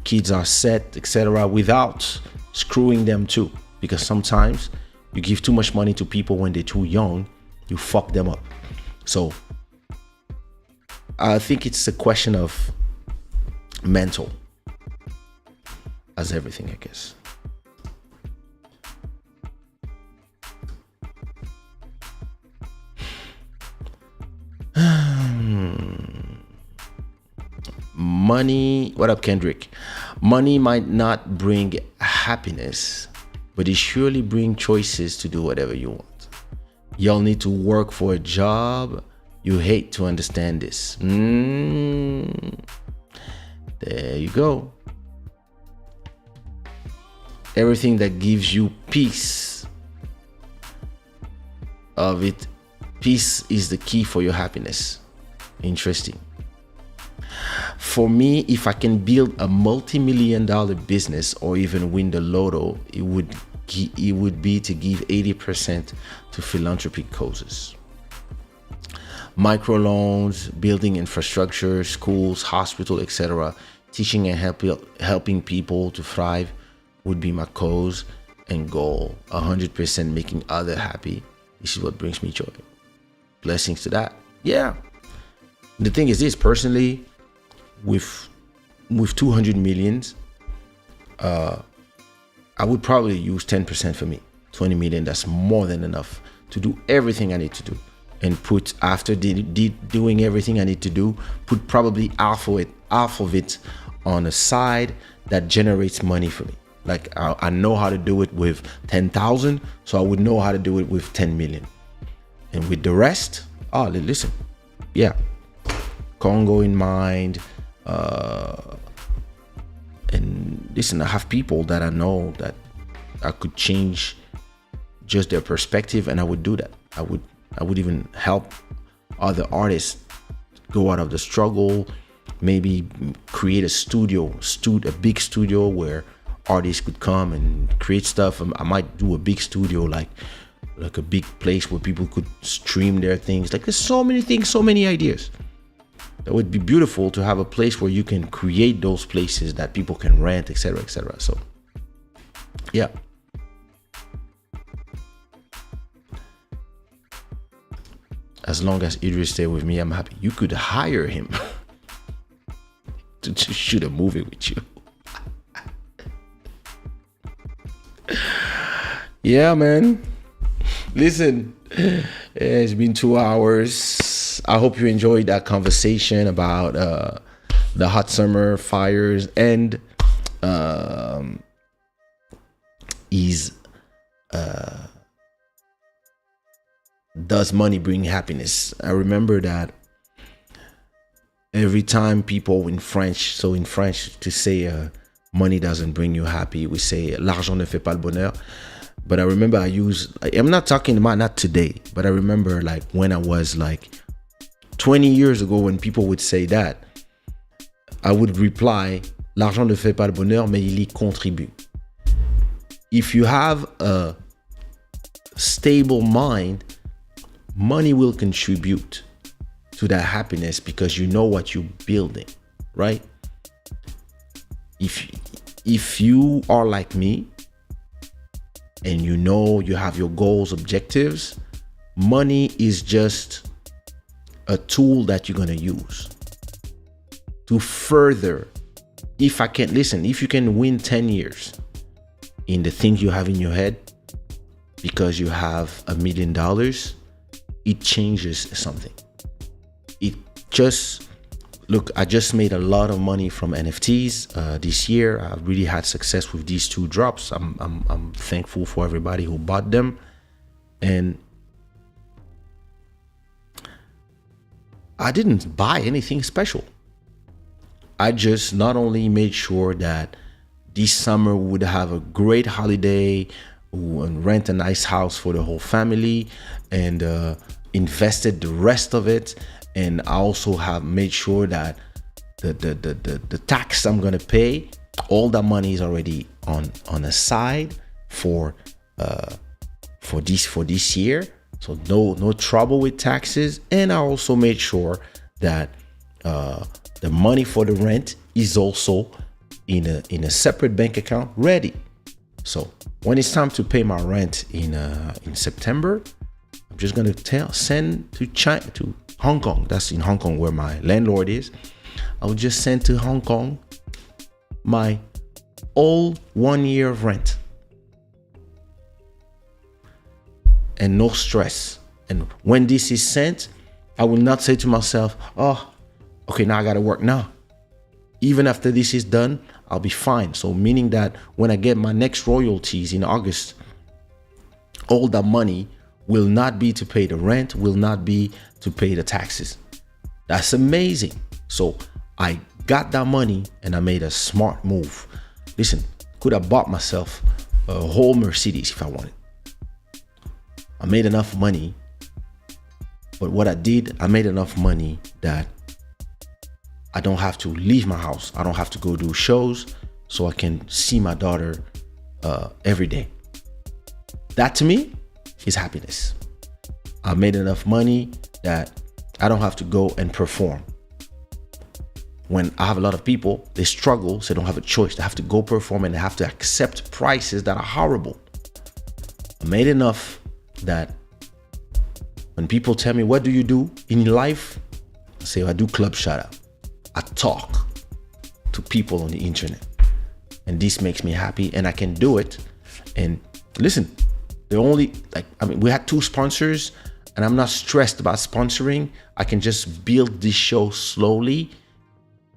kids are set, etc., without screwing them too. Because sometimes you give too much money to people when they're too young, you fuck them up. So I think it's a question of mental, as everything, I guess. Money, what up, Kendrick? Money might not bring happiness, but it surely brings choices to do whatever you want. Y'all need to work for a job you hate to understand this. There you go. Everything that gives you peace is the key for your happiness. Interesting. For me, if I can build a multi-million-dollar business or even win the lotto, it would be to give 80% to philanthropic causes. Microloans, building infrastructure, schools, hospitals, etc., teaching and helping people to thrive would be my cause and goal. 100% making others happy. This is what brings me joy. Blessings to that. Yeah. The thing is this, personally, with 200 millions, I would probably use 10% for me. 20 million, that's more than enough to do everything I need to do. And put, after doing everything I need to do, put probably half of it on a side that generates money for me. Like I know how to do it with 10,000, so I would know how to do it with 10 million. And with the rest, listen, yeah, Congo in mind. And listen, I have people that I know that I could change just their perspective, and I would do that. I would even help other artists go out of the struggle, maybe create a big studio where artists could come and create stuff. I might do a big studio, like a big place where people could stream their things. Like, there's so many things, so many ideas. That would be beautiful to have a place where you can create those places that people can rent, etc., etc. So, yeah. As long as Idris stay with me, I'm happy. You could hire him to shoot a movie with you. Yeah, man. Listen, it's been 2 hours. I hope you enjoyed that conversation about the hot summer fires and is does money bring happiness? I remember that every time people in French, to say money doesn't bring you happy, we say l'argent ne fait pas le bonheur. But I remember I'm not talking about not today, but I remember like when I was like 20 years ago, when people would say that, I would reply, l'argent ne fait pas le bonheur, mais il y contribue. If you have a stable mind, money will contribute to that happiness because you know what you're building, right? If you are like me and you know you have your goals, objectives, money is just a tool that you're going to use to further. If you can win 10 years in the things you have in your head because you have $1 million, it changes something. I just made a lot of money from NFTs this year. I've really had success with these 2 drops. I'm thankful for everybody who bought them. And I didn't buy anything special. I just not only made sure that this summer we would have a great holiday and rent a nice house for the whole family, and invested the rest of it. And I also have made sure that the tax I'm gonna pay, all that money is already on a side for this year. So no trouble with taxes. And I also made sure that the money for the rent is also in a separate bank account ready. So when it's time to pay my rent in September, I'm just gonna send to Hong Kong. That's in Hong Kong where my landlord is. I'll just send to Hong Kong my all 1 year of rent. And no stress. And when this is sent, I will not say to myself, oh, okay, now I gotta work now. Even after this is done, I'll be fine. So meaning that when I get my next royalties in August, all that money will not be to pay the rent, will not be to pay the taxes. That's amazing. So I got that money and I made a smart move. Listen, could have bought myself a whole Mercedes if I wanted. I made enough money, but what I did, I made enough money that I don't have to leave my house. I don't have to go do shows, so I can see my daughter every day. That to me is happiness. I made enough money that I don't have to go and perform. When I have a lot of people, they struggle, so they don't have a choice. They have to go perform and they have to accept prices that are horrible. I made enough that when people tell me, what do you do in life? I say, I do Club Shada. I talk to people on the internet. And this makes me happy and I can do it. And listen, we had 2 sponsors and I'm not stressed about sponsoring. I can just build this show slowly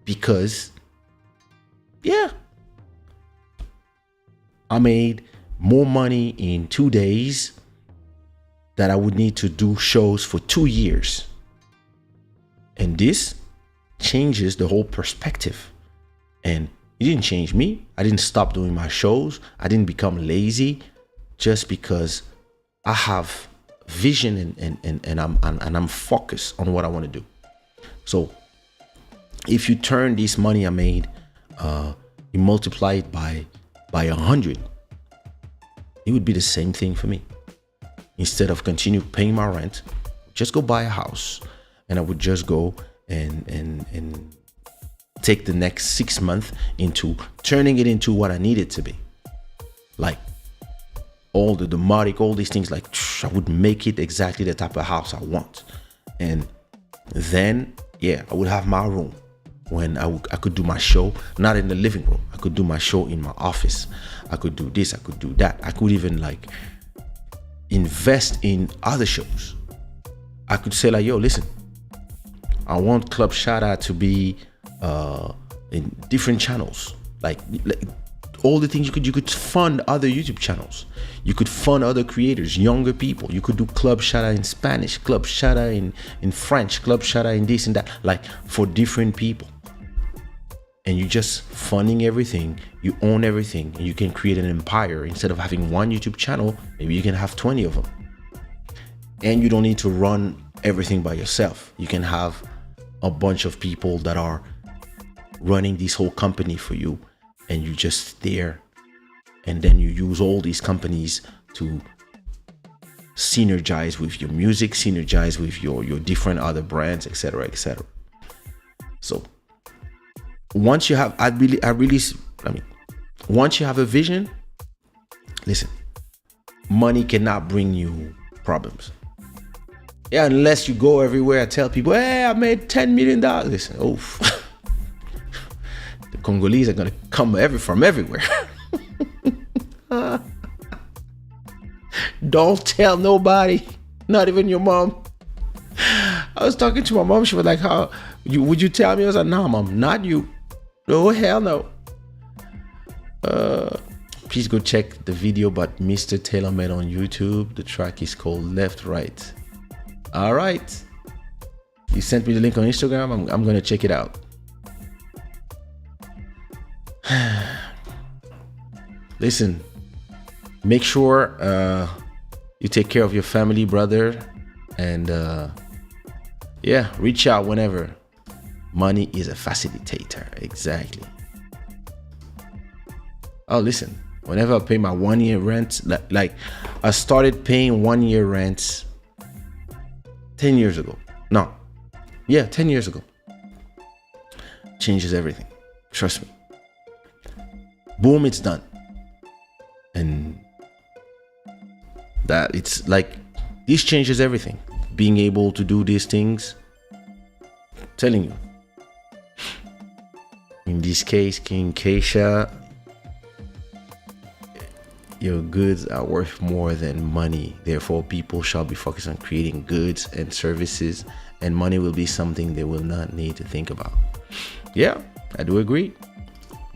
because, I made more money in 2 days that I would need to do shows for 2 years. And this changes the whole perspective. And it didn't change me. I didn't stop doing my shows. I didn't become lazy just because I have vision and I'm focused on what I want to do. So if you turn this money I made, you multiply it by 100, it would be the same thing for me. Instead of continue paying my rent, just go buy a house, and I would just go and take the next 6 months into turning it into what I need it to be. Like all the domotic, all these things, like I would make it exactly the type of house I want. And then, I would have my room when I could do my show, not in the living room. I could do my show in my office. I could do this, I could do that. I could even invest in other shows. I could say like, yo, listen, I want Club Shada to be in different channels, like all the things you could fund other YouTube channels. You could fund other creators, younger people. You could do Club Shada in Spanish, Club Shada in French, Club Shada in this and that, like for different people. And you just funding everything, you own everything, and you can create an empire. Instead of having one YouTube channel, maybe you can have 20 of them. And you don't need to run everything by yourself. You can have a bunch of people that are running this whole company for you, and you just there, and then you use all these companies to synergize with your music, synergize with your different other brands, etc., etc. So once you have, once you have a vision, listen, money cannot bring you problems. Yeah, unless you go everywhere and tell people, hey, I made $10 million. Listen, the Congolese are gonna come from everywhere. Don't tell nobody, not even your mom. I was talking to my mom. She was like, would you tell me? I was like, nah, mom, not you. No, hell no. Please go check the video about Mr. TaylorMade on YouTube. The track is called Left Right. All right. You sent me the link on Instagram. I'm gonna check it out. Listen, make sure you take care of your family, brother, and yeah, reach out whenever. Money is a facilitator. Exactly. Oh, listen, whenever I pay my 1 year rent, like I started paying 1 year rent 10 years ago. No, yeah, 10 years ago. Changes everything. Trust me. Boom, it's done. And that it's like, this changes everything. Being able to do these things, I'm telling you. In this case, King Kaysha, your goods are worth more than money. Therefore, people shall be focused on creating goods and services, and money will be something they will not need to think about. Yeah, I do agree.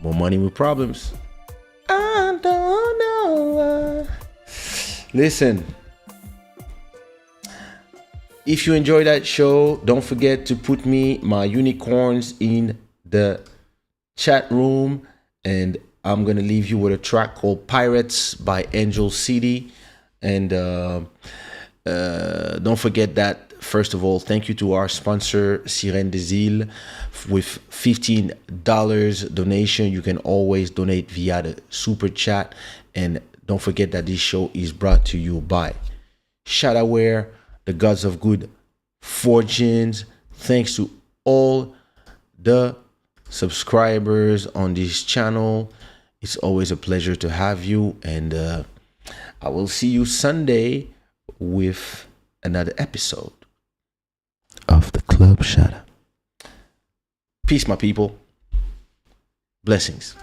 More money with problems. I don't know. Listen, if you enjoy that show, don't forget to put my unicorns in the chat room, and I'm gonna leave you with a track called Pirates by Angel City. And don't forget that, first of all, thank you to our sponsor Sirène des Îles. With $15 donation, you can always donate via the super chat. And don't forget that this show is brought to you by Shada, the gods of good fortunes. Thanks to all the subscribers on this channel. It's always a pleasure to have you, and I will see you Sunday with another episode of the Club Shada. Peace, my people. Blessings.